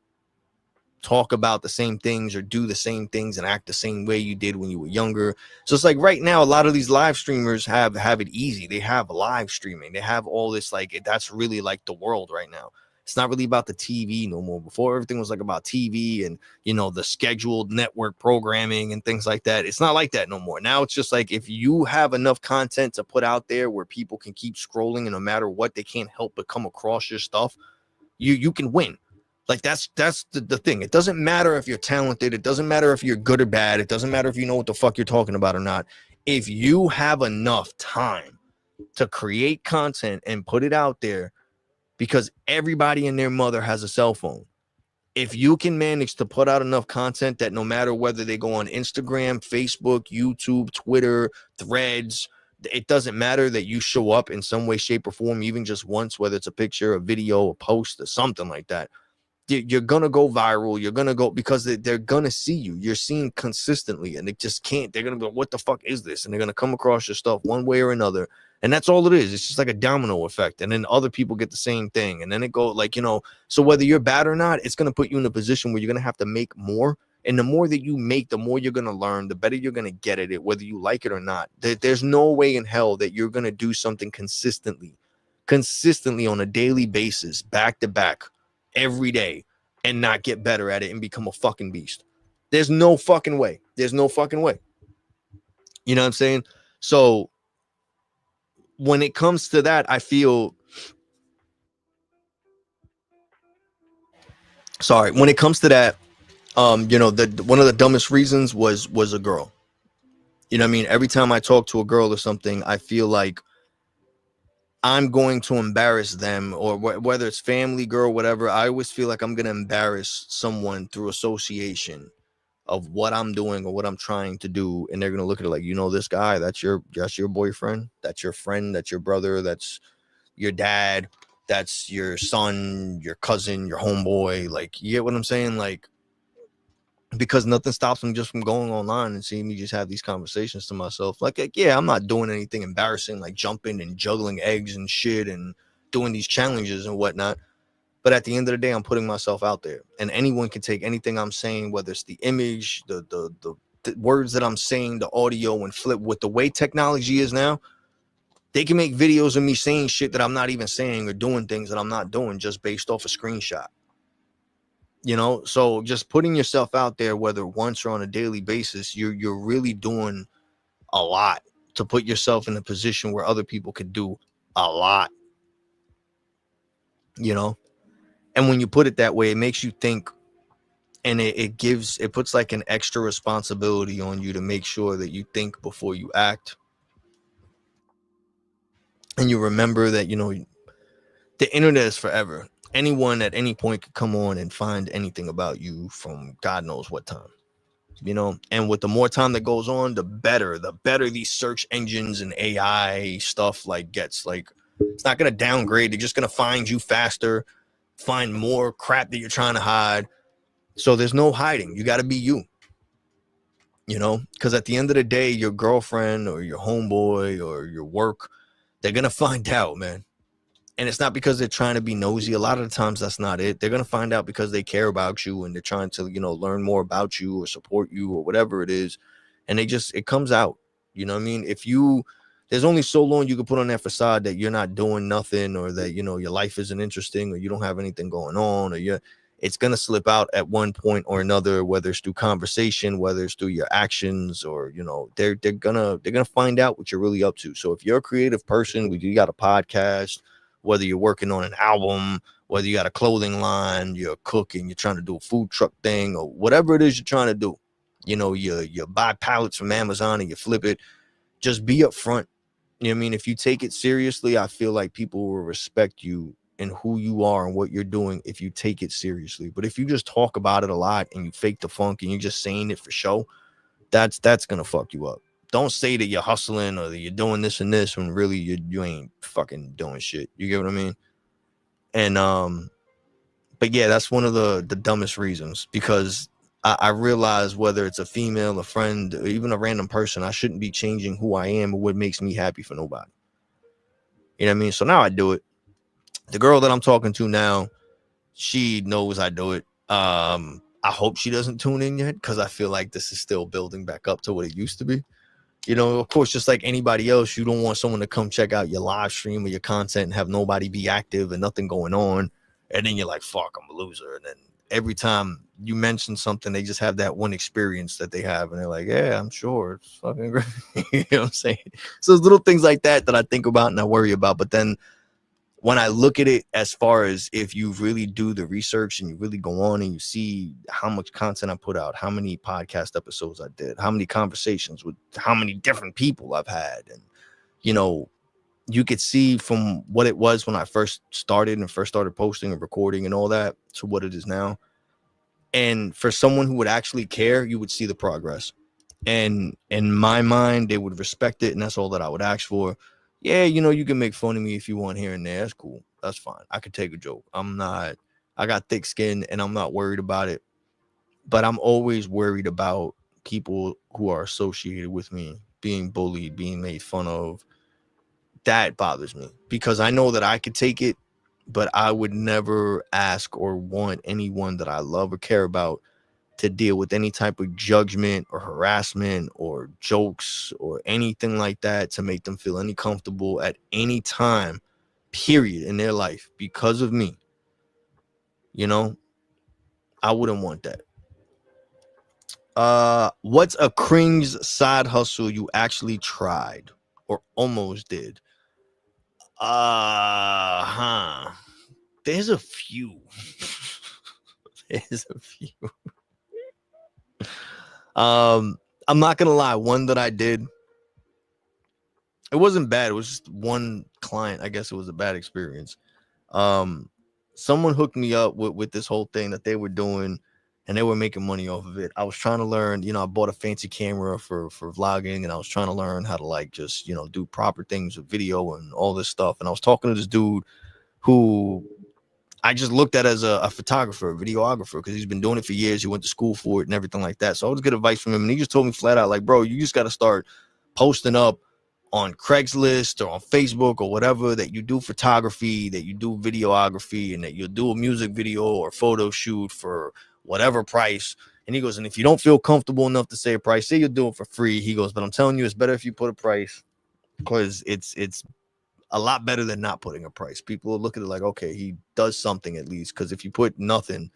talk about the same things or do the same things and act the same way you did when you were younger. So it's like right now, a lot of these live streamers have it easy. They have live streaming. They have all this, like, that's really like the world right now. It's not really about the TV no more. Before, everything was like about TV and, you know, the scheduled network programming and things like that. It's not like that no more. Now it's just like, if you have enough content to put out there where people can keep scrolling, and no matter what, they can't help but come across your stuff, you can win. Like that's the thing. It doesn't matter if you're talented. It doesn't matter if you're good or bad. It doesn't matter if you know what the fuck you're talking about or not. If you have enough time to create content and put it out there, because everybody and their mother has a cell phone. If you can manage to put out enough content that no matter whether they go on Instagram, Facebook, YouTube, Twitter, Threads, it doesn't matter, that you show up in some way, shape, or form, even just once, whether it's a picture, a video, a post, or something like that. You're gonna go viral. You're gonna go, because they're gonna see you. You're seen consistently, and they just can't. They're gonna be like, "What the fuck is this?" And they're gonna come across your stuff one way or another, and that's all it is. It's just like a domino effect, and then other people get the same thing, and then it go, like, you know. So whether you're bad or not, it's gonna put you in a position where you're gonna have to make more, and the more that you make, the more you're gonna learn, the better you're gonna get at it, whether you like it or not. There's no way in hell that you're gonna do something consistently on a daily basis, back to back, every day, and not get better at it and become a fucking beast. There's no fucking way. There's no fucking way. You know what I'm saying? So when it comes to that, I feel sorry. When it comes to that, you know, the one of the dumbest reasons was a girl. You know what I mean? Every time I talk to a girl or something, I feel like I'm going to embarrass them, or whether it's family, girl, whatever. I always feel like I'm going to embarrass someone through association of what I'm doing or what I'm trying to do. And they're going to look at it like, you know, this guy, that's your boyfriend, that's your friend, that's your brother, that's your dad, that's your son, your cousin, your homeboy. Like, you get what I'm saying? Like, because nothing stops me just from going online and seeing me just have thes conversations to myself. Like, yeah, I'm not doing anything embarrassing, like jumping and juggling eggs and shit and doing these challenges and whatnot. But at the end of the day, I'm putting myself out there, and anyone can take anything I'm saying, whether it's the image, the words that I'm saying, the audio, and flip. With the way technology is now, they can make videos of me saying shit that I'm not even saying, or doing things that I'm not doing, just based off a screenshot. You know, so just putting yourself out there, whether once or on a daily basis, you're really doing a lot to put yourself in a position where other people could do a lot, you know. And when you put it that way, it makes you think, and it puts like an extra responsibility on you to make sure that you think before you act. And you remember that, you know, the internet is forever. Anyone at any point could come on and find anything about you from God knows what time, you know. And with the more time that goes on, the better these search engines and AI stuff like gets. Like, it's not going to downgrade. They're just going to find you faster, find more crap that you're trying to hide. So there's no hiding. You got to be you, you know, because at the end of the day, your girlfriend or your homeboy or your work, they're going to find out, man. And it's not because they're trying to be nosy. A lot of the times that's not it. They're going to find out because they care about you, and they're trying to, you know, learn more about you or support you or whatever it is. And it comes out. You know what I mean? There's only so long you can put on that facade that you're not doing nothing, or that, you know, your life isn't interesting, or you don't have anything going on, or it's going to slip out at one point or another, whether it's through conversation, whether it's through your actions, or, you know, they're gonna find out what you're really up to. So if you're a creative person, you got a podcast, whether you're working on an album, whether you got a clothing line, you're cooking, you're trying to do a food truck thing, or whatever it is you're trying to do, you know, you buy pallets from Amazon and you flip it, just be upfront. You know what I mean? If you take it seriously, I feel like people will respect you and who you are and what you're doing if you take it seriously. But if you just talk about it a lot and you fake the funk and you're just saying it for show, that's gonna fuck you up. Don't say that you're hustling or that you're doing this and this when really you ain't fucking doing shit. You get what I mean? And but yeah, that's one of the dumbest reasons, because I realize whether it's a female, a friend, or even a random person, I shouldn't be changing who I am or what makes me happy for nobody. You know what I mean? So now I do it. The girl that I'm talking to now, she knows I do it. I hope she doesn't tune in yet, because I feel like this is still building back up to what it used to be. You know, of course, just like anybody else, you don't want someone to come check out your live stream or your content and have nobody be active and nothing going on. And then you're like, fuck, I'm a loser. And then every time you mention something, they just have that one experience that they have. And they're like, yeah, I'm sure it's fucking great. You know what I'm saying? So there's little things like that I think about and I worry about. But then when I look at it as far as if you really do the research and you really go on and you see how much content I put out, how many podcast episodes I did, how many conversations with how many different people I've had. And, you know, you could see from what it was when I first started posting and recording and all that to what it is now. And for someone who would actually care, you would see the progress. And in my mind, they would respect it. And that's all that I would ask for. Yeah, you know, you can make fun of me if you want here and there. That's cool. That's fine. I could take a joke. I got thick skin and I'm not worried about it. But I'm always worried about people who are associated with me being bullied, being made fun of. That bothers me, because I know that I could take it, but I would never ask or want anyone that I love or care about to deal with any type of judgment or harassment or jokes or anything like that to make them feel any comfortable at any time, period, in their life because of me. You know, I wouldn't want that. What's a cringe side hustle you actually tried or almost did? There's a few. There's a few. I'm not gonna lie, one that I did, it wasn't bad. It was just one client. I guess it was a bad experience. Someone hooked me up with this whole thing that they were doing, and they were making money off of it. I was trying to learn, you know, I bought a fancy camera for vlogging, and I was trying to learn how to, like, just, you know, do proper things with video and all this stuff. And I was talking to this dude who I just looked at as a photographer, a videographer, because he's been doing it for years. He went to school for it and everything like that. So I was good advice from him. And he just told me flat out, like, bro, you just got to start posting up on Craigslist or on Facebook or whatever, that you do photography, that you do videography, and that you'll do a music video or photo shoot for whatever price. And he goes, and if you don't feel comfortable enough to say a price, say you'll do it for free. He goes, but I'm telling you, it's better if you put a price, because it's a lot better than not putting a price. People will look at it like, okay, he does something at least, because if you put nothing,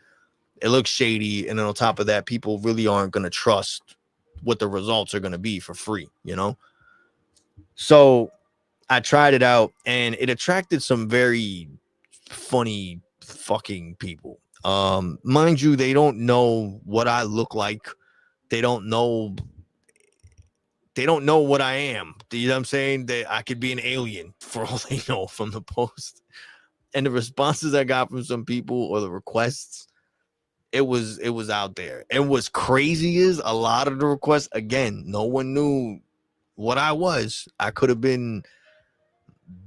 it looks shady. And then on top of that, people really aren't going to trust what the results are going to be for free, you know? So I tried it out, and it attracted some very funny fucking people. Mind you, they don't know what I look like. They don't know what I am. You know what I'm saying? I could be an alien for all they know from the post. And the responses I got from some people, or the requests, it was out there. And what's crazy is a lot of the requests, again, no one knew what I was. I could have been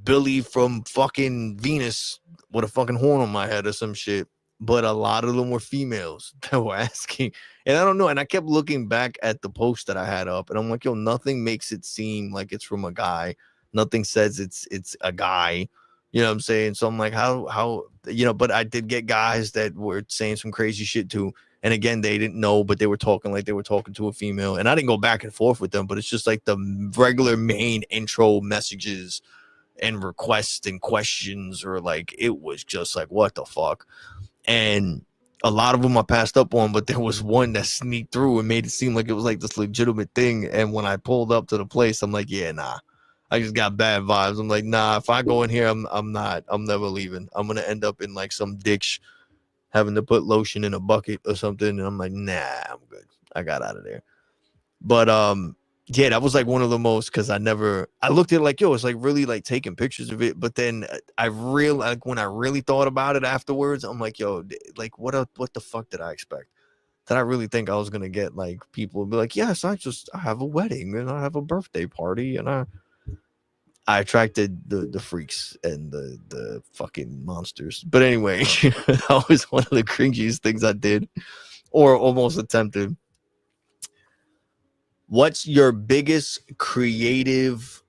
Billy from fucking Venus with a fucking horn on my head or some shit. But a lot of them were females that were asking. And I don't know. And I kept looking back at the post that I had up, and I'm like, yo, nothing makes it seem like it's from a guy. Nothing says it's a guy. You know what I'm saying? So I'm like, how, you know, but I did get guys that were saying some crazy shit too. And again, they didn't know, but they were talking like they were talking to a female. And I didn't go back and forth with them, but it's just like the regular main intro messages and requests and questions, or like, it was just like, what the fuck? And a lot of them I passed up on, but there was one that sneaked through and made it seem like it was like this legitimate thing. And when I pulled up to the place, I'm like, yeah, nah. I just got bad vibes. I'm like, nah, if I go in here, I'm never leaving. I'm gonna end up in like some ditch having to put lotion in a bucket or something. And I'm like, nah, I'm good. I got out of there. But yeah, that was like one of the most, because I looked at it like, yo, it's like really like taking pictures of it. But then I really, like, when I really thought about it afterwards, I'm like, yo, like, what the fuck did I expect? Did I really think I was gonna get like people be like, yes, I have a wedding and I have a birthday party, and I attracted the freaks and the fucking monsters. But anyway, that was one of the cringiest things I did, or almost attempted. What's your biggest creative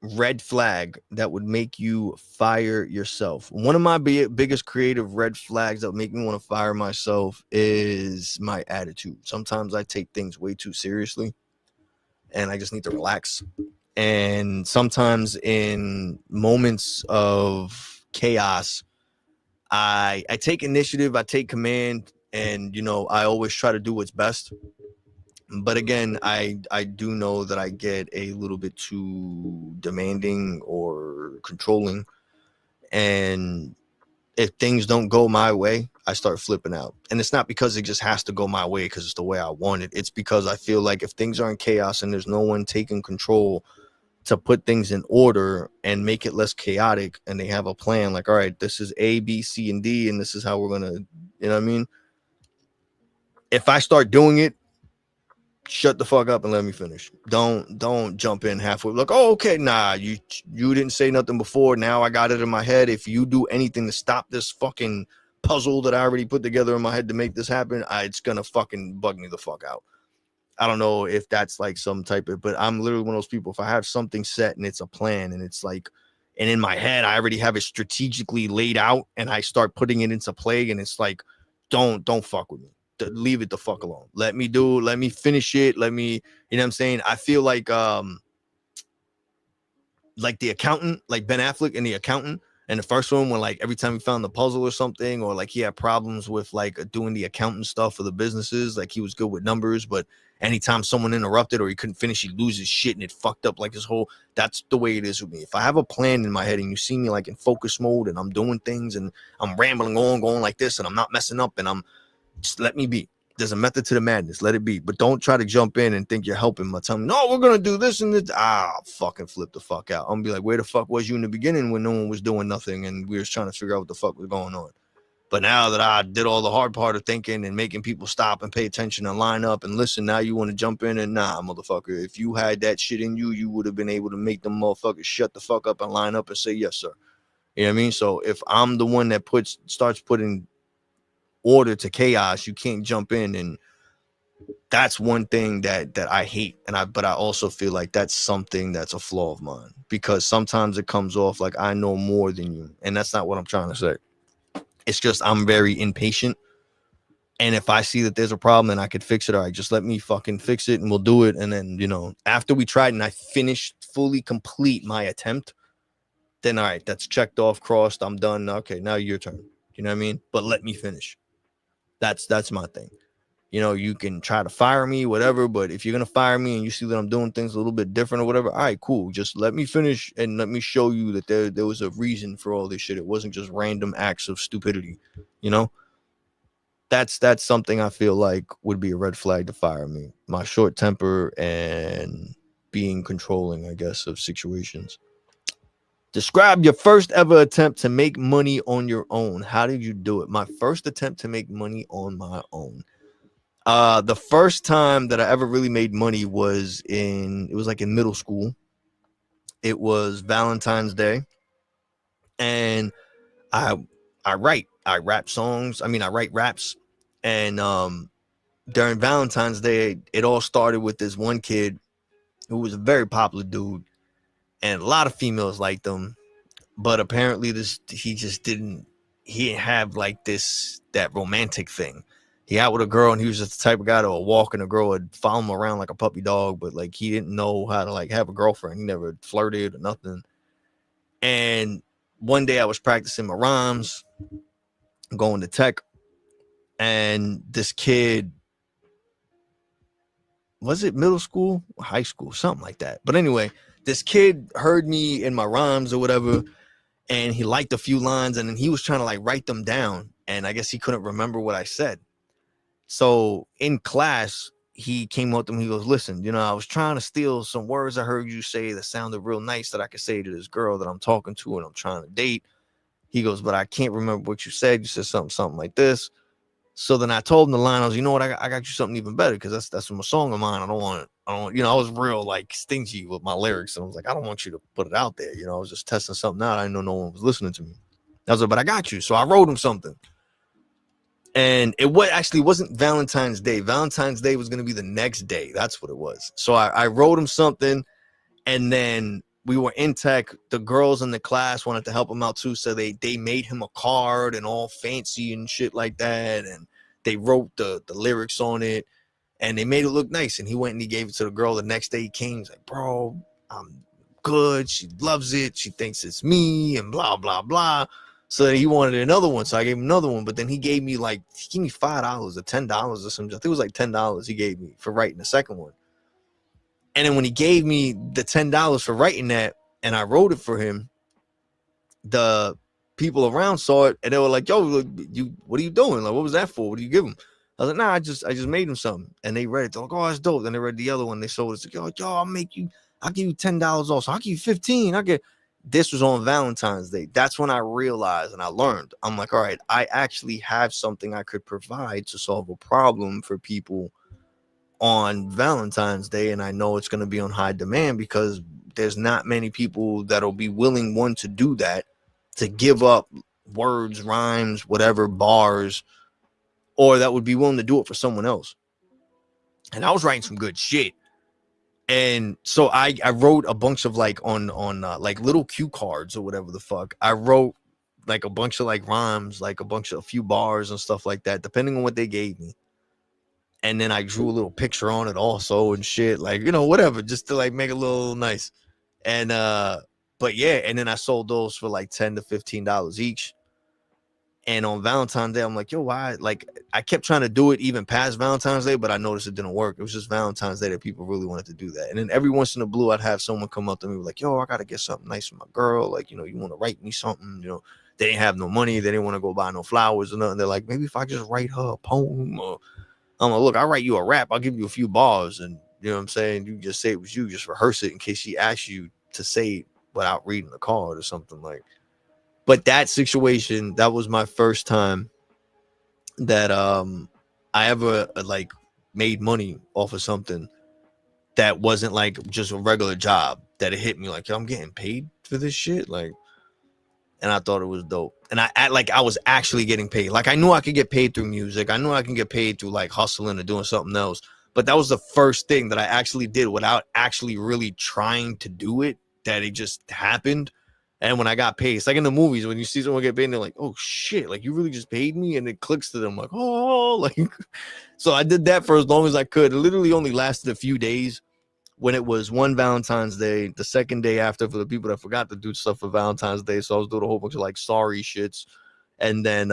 red flag that would make you fire yourself? One of my biggest creative red flags that would make me want to fire myself is my attitude. Sometimes I take things way too seriously and I just need to relax. And sometimes in moments of chaos, I take initiative, I take command, and I always try to do what's best. But again, I do know that I get a little bit too demanding or controlling, and if things don't go my way, I start flipping out. And it's not because it just has to go my way because it's the way I want it. It's because I feel like if things are in chaos and there's no one taking control to put things in order and make it less chaotic, and they have a plan like, all right, this is A, B, C, and D, and this is how we're gonna, you know what I mean? If I start doing it, shut the fuck up and let me finish. Don't jump in halfway like, oh, okay, nah, you didn't say nothing before, now I got it in my head. If you do anything to stop this fucking puzzle that I already put together in my head to make this happen, it's gonna fucking bug me the fuck out. I don't know if that's like some type of, but I'm literally one of those people. If I have something set and it's a plan and it's like, and in my head, I already have it strategically laid out and I start putting it into play, and it's like, don't fuck with me. Leave it the fuck alone. Let me finish it. Let me, you know what I'm saying? I feel like the accountant, like Ben Affleck in The Accountant. And the first one, when like every time he found the puzzle or something, or like he had problems with like doing the accountant stuff for the businesses, like he was good with numbers, but anytime someone interrupted or he couldn't finish, he'd lose his shit and it fucked up like his whole. That's the way it is with me. If I have a plan in my head and you see me like in focus mode and I'm doing things and I'm rambling on, going like this, and I'm not messing up, and I'm just, let me be. There's a method to the madness. Let it be. But don't try to jump in and think you're helping. Tell me, no, we're going to do this and this. I'll fucking flip the fuck out. I'm going to be like, where the fuck was you in the beginning when no one was doing nothing and we were trying to figure out what the fuck was going on? But now that I did all the hard part of thinking and making people stop and pay attention and line up and listen, now you want to jump in and nah, motherfucker. If you had that shit in you, you would have been able to make them motherfuckers shut the fuck up and line up and say, yes, sir. You know what I mean? So if I'm the one that starts putting order to chaos, you can't jump in. And that's one thing that I hate. But I also feel like that's something that's a flaw of mine, because sometimes it comes off like I know more than you. And that's not what I'm trying to say. It's just I'm very impatient. And if I see that there's a problem and I could fix it, all right, just let me fucking fix it and we'll do it. And then, after we tried and I finished, fully complete my attempt, then all right, that's checked off, crossed, I'm done. Okay, now your turn. You know what I mean? But let me finish. That's my thing. You can try to fire me, whatever, but if you're going to fire me and you see that I'm doing things a little bit different or whatever, all right, cool. Just let me finish and let me show you that there was a reason for all this shit. It wasn't just random acts of stupidity, That's something I feel like would be a red flag to fire me. My short temper and being controlling, I guess, of situations. Describe your first ever attempt to make money on your own. How did you do it? My first attempt to make money on my own. The first time that I ever really made money was in middle school. It was Valentine's Day, and I rap songs. I write raps, and during Valentine's Day, it all started with this one kid who was a very popular dude, and a lot of females liked him, but apparently he didn't have like that romantic thing. he out with a girl, and he was just the type of guy that would walk and a girl would follow him around like a puppy dog, but like he didn't know how to like have a girlfriend. He never flirted or nothing. And one day I was practicing my rhymes, going to tech, and this kid, was it middle school, high school, something like that. But anyway, this kid heard me in my rhymes or whatever, and he liked a few lines, and then he was trying to like write them down, and I guess he couldn't remember what I said. So in class, he came up to me, he goes, listen, I was trying to steal some words I heard you say that sounded real nice that I could say to this girl that I'm talking to and I'm trying to date. He goes, but I can't remember what you said. You said something like this. So then I told him the line. I was, you know what? I got you something even better, because that's from a song of mine. I don't, I was real like stingy with my lyrics. And I was like, I don't want you to put it out there. I was just testing something out. I didn't know no one was listening to me. I was like, but I got you. So I wrote him something. And it wasn't Valentine's Day. Valentine's Day was going to be the next day. That's what it was. So I wrote him something, and then we were in tech. The girls in the class wanted to help him out too. So they made him a card and all fancy and shit like that. And they wrote the lyrics on it, and they made it look nice. And he went and he gave it to the girl. The next day he came. He's like, bro, I'm good. She loves it. She thinks it's me and blah, blah, blah. So he wanted another one. So I gave him another one. But then he gave me $5 or $10 or something. I think it was like $10 he gave me for writing the second one. And then when he gave me the $10 for writing that, and I wrote it for him, the people around saw it, and they were like, yo, what are you doing? Like, what was that for? What do you give him? I was like, nah, I just made him something. And they read it. They're like, oh, that's dope. Then they read the other one. They sold it. Like, yo, I'll give you $10 also. I'll give you 15. This was on Valentine's Day. That's when I realized and I learned. I'm like, all right, I actually have something I could provide to solve a problem for people on Valentine's Day. And I know it's going to be on high demand, because there's not many people that'll be willing, one, to do that, to give up words, rhymes, whatever, bars, or that would be willing to do it for someone else. And I was writing some good shit. And so I wrote a bunch of like on like little cue cards or whatever the fuck. I wrote like a bunch of like rhymes, like a few bars and stuff like that, depending on what they gave me. And then I drew a little picture on it also and shit, like, whatever, just to like make it a little nice. And but yeah, and then I sold those for like $10 to $15 each. And on Valentine's Day, I'm like, yo, why? Like, I kept trying to do it even past Valentine's Day, but I noticed it didn't work. It was just Valentine's Day that people really wanted to do that. And then every once in a blue, I'd have someone come up to me like, yo, I got to get something nice for my girl. Like, you want to write me something? They didn't have no money. They didn't want to go buy no flowers or nothing. They're like, maybe if I just write her a poem, or I'm like, look, I'll write you a rap. I'll give you a few bars. And you know what I'm saying? You just say it was you, just rehearse it in case she asks you to say it without reading the card or something like. But that situation, that was my first time that I ever like made money off of something that wasn't like just a regular job, that it hit me like, yo, I'm getting paid for this shit. Like, and I thought it was dope. And I was actually getting paid. Like, I knew I could get paid through music. I knew I can get paid through like hustling or doing something else. But that was the first thing that I actually did without actually really trying to do it, that it just happened. And when I got paid, it's like in the movies, when you see someone get paid, and they're like, oh shit, like you really just paid me? And it clicks to them like, oh, like, so I did that for as long as I could. It literally only lasted a few days. When it was one Valentine's Day, the second day after, for the people that forgot to do stuff for Valentine's Day. So I was doing a whole bunch of like sorry shits. And then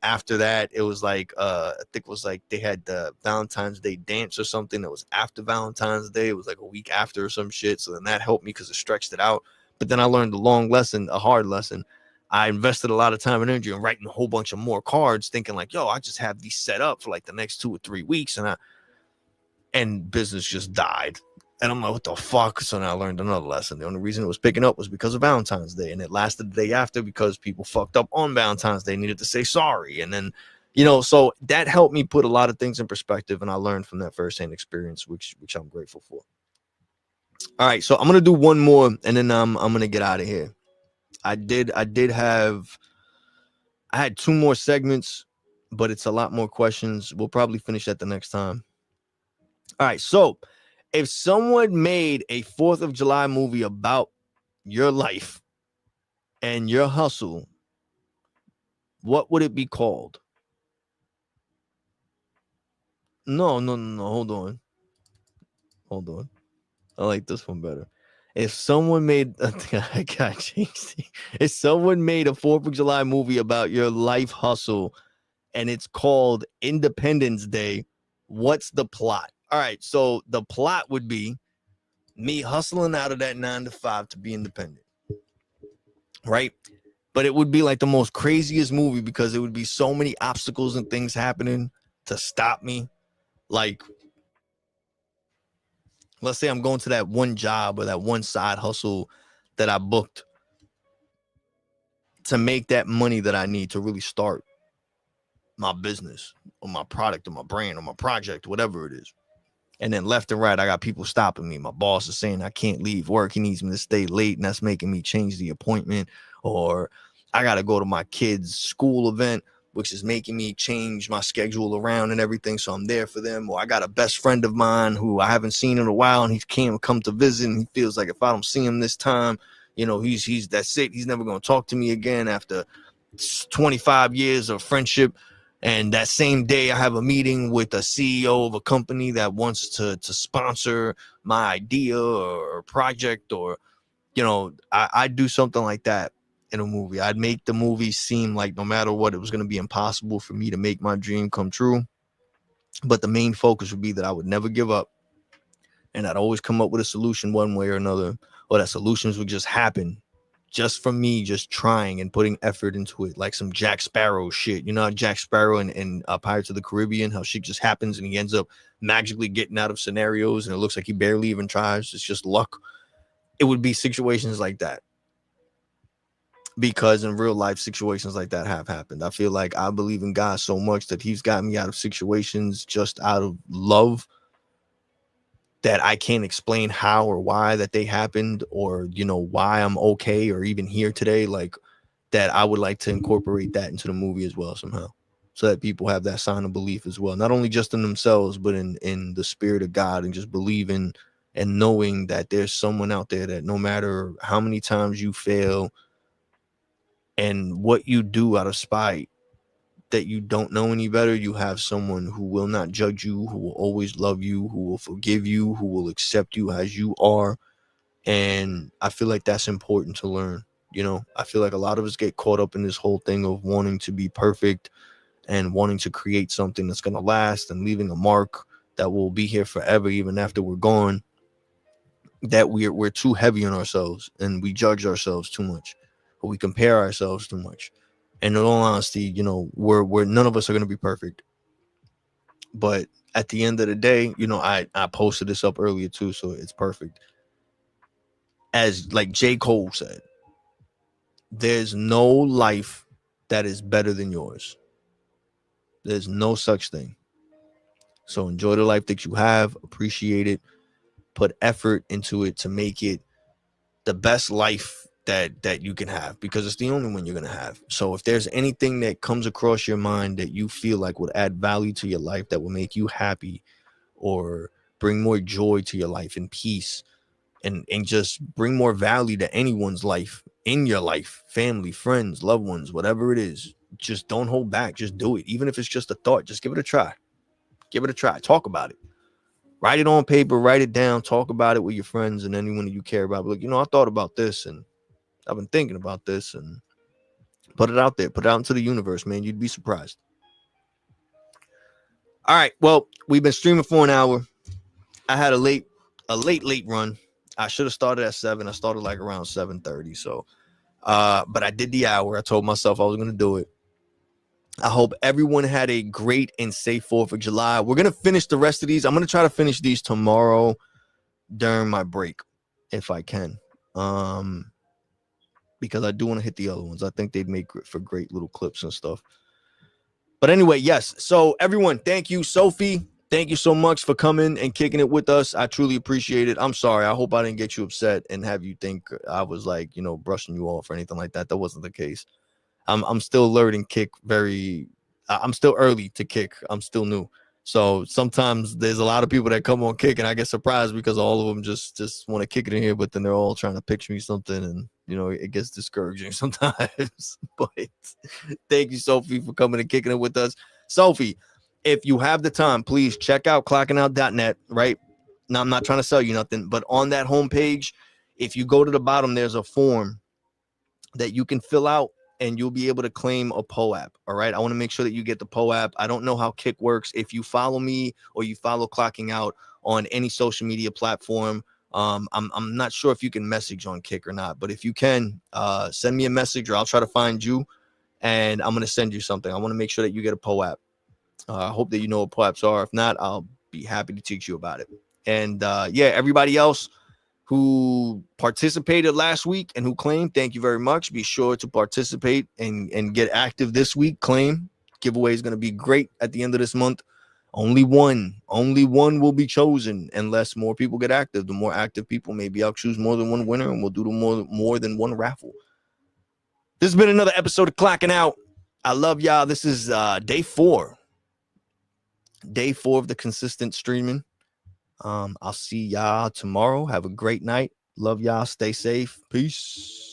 after that, it was like, I think it was like they had the Valentine's Day dance or something that was after Valentine's Day. It was like a week after or some shit. So then that helped me because it stretched it out. But then I learned a hard lesson. I invested a lot of time and energy in writing a whole bunch of more cards, thinking like, yo, I just have these set up for like the next 2 or 3 weeks. And business just died. And I'm like, what the fuck? So now I learned another lesson. The only reason it was picking up was because of Valentine's Day. And it lasted the day after because people fucked up on Valentine's Day, needed to say sorry. And then, so that helped me put a lot of things in perspective. And I learned from that firsthand experience, which I'm grateful for. All right. So I'm going to do one more and then I'm going to get out of here. I had 2 more segments, but it's a lot more questions. We'll probably finish that the next time. All right. So if someone made a 4th of July movie about your life and your hustle, what would it be called? No. Hold on. I like this one better. If someone made, I got changed. If someone made a 4th of July movie about your life hustle and it's called Independence Day, what's the plot? All right, so the plot would be me hustling out of that 9 to 5 to be independent, right? But it would be like the most craziest movie because it would be so many obstacles and things happening to stop me. Like, let's say I'm going to that one job or that one side hustle that I booked to make that money that I need to really start my business or my product or my brand or my project, whatever it is. And then left and right, I got people stopping me. My boss is saying I can't leave work. He needs me to stay late, and that's making me change the appointment. Or I got to go to my kid's school event, which is making me change my schedule around and everything. So I'm there for them. Or I got a best friend of mine who I haven't seen in a while, and he can't come to visit. And he feels like if I don't see him this time, you know, he's that's it. He's never going to talk to me again after 25 years of friendship. And that same day, I have a meeting with a CEO of a company that wants to sponsor my idea or project, or, you know, I'd do something like that in a movie. I'd make the movie seem like no matter what, it was going to be impossible for me to make my dream come true. But the main focus would be that I would never give up, and I'd always come up with a solution one way or another, or that solutions would just happen just from me just trying and putting effort into it, like some Jack Sparrow shit. You know, Jack Sparrow in Pirates of the Caribbean, how shit just happens and he ends up magically getting out of scenarios and it looks like he barely even tries. It's just luck. It would be situations like that, because in real life, situations like that have happened. I feel like I believe in God so much that he's got me out of situations just out of love that I can't explain how or why that they happened, or, you know, why I'm okay or even here today. Like, that I would like to incorporate that into the movie as well somehow, so that people have that sign of belief as well, not only just in themselves, but in the spirit of God, and just believing and knowing that there's someone out there that no matter how many times you fail and what you do out of spite, that you don't know any better, you have someone who will not judge you, who will always love you, who will forgive you, who will accept you as you are. And I feel like that's important to learn. You know, I feel like a lot of us get caught up in this whole thing of wanting to be perfect and wanting to create something that's going to last and leaving a mark that will be here forever, even after we're gone. That we're too heavy on ourselves and we judge ourselves too much, or we compare ourselves too much. And in all honesty, you know, we're none of us are going to be perfect. But at the end of the day, you know, I posted this up earlier too, so it's perfect. As like J. Cole said, there's no life that is better than yours. There's no such thing. So enjoy the life that you have, appreciate it, put effort into it to make it the best life that you can have, because it's the only one you're going to have. So if there's anything that comes across your mind that you feel like would add value to your life, that will make you happy or bring more joy to your life and peace, and just bring more value to anyone's life in your life, family, friends, loved ones, whatever it is, just don't hold back. Just do it. Even if it's just a thought, just give it a try. Give it a try. Talk about it. Write it on paper, write it down, talk about it with your friends and anyone that you care about. Like, you know, I thought about this and I've been thinking about this, and put it out there, put it out into the universe, man. You'd be surprised. All right. Well, we've been streaming for an hour. I had a late run. I should have started at 7. I started like around 7:30. So, but I did the hour. I told myself I was going to do it. I hope everyone had a great and safe 4th of July. We're going to finish the rest of these. I'm going to try to finish these tomorrow during my break, if I can. Because I do want to hit the other ones. I think they'd make for great little clips and stuff. But anyway, yes. So everyone, thank you. Sophie, thank you so much for coming and kicking it with us. I truly appreciate it. I'm sorry. I hope I didn't get you upset and have you think I was like, you know, brushing you off or anything like that. That wasn't the case. I'm still learning kick I'm still early to kick. I'm still new. So sometimes there's a lot of people that come on kick and I get surprised because all of them just want to kick it in here, but then they're all trying to pitch me something and, you know, it gets discouraging sometimes. But thank you, Sophie, for coming and kicking it with us. Sophie, if you have the time, please check out clockinout.net, right? Now, I'm not trying to sell you nothing, but on that homepage, if you go to the bottom, there's a form that you can fill out and you'll be able to claim a POAP. All right. I want to make sure that you get the POAP. I don't know how Kick works. If you follow me or you follow Clocking Out on any social media platform, I'm not sure if you can message on Kick or not, but if you can, send me a message or I'll try to find you and I'm going to send you something. I want to make sure that you get a POAP. I hope that you know what POAPs are. If not, I'll be happy to teach you about it. And yeah, everybody else who participated last week and who claimed, thank you very much. Be sure to participate and get active this week. Claim. Giveaway is going to be great at the end of this month. Only one will be chosen unless more people get active. The more active people, maybe I'll choose more than one winner and we'll do more than one raffle. This has been another episode of Clocking Out. I love y'all. This is day 4 of the consistent streaming. I'll see y'all tomorrow. Have a great night. Love y'all. Stay safe. Peace.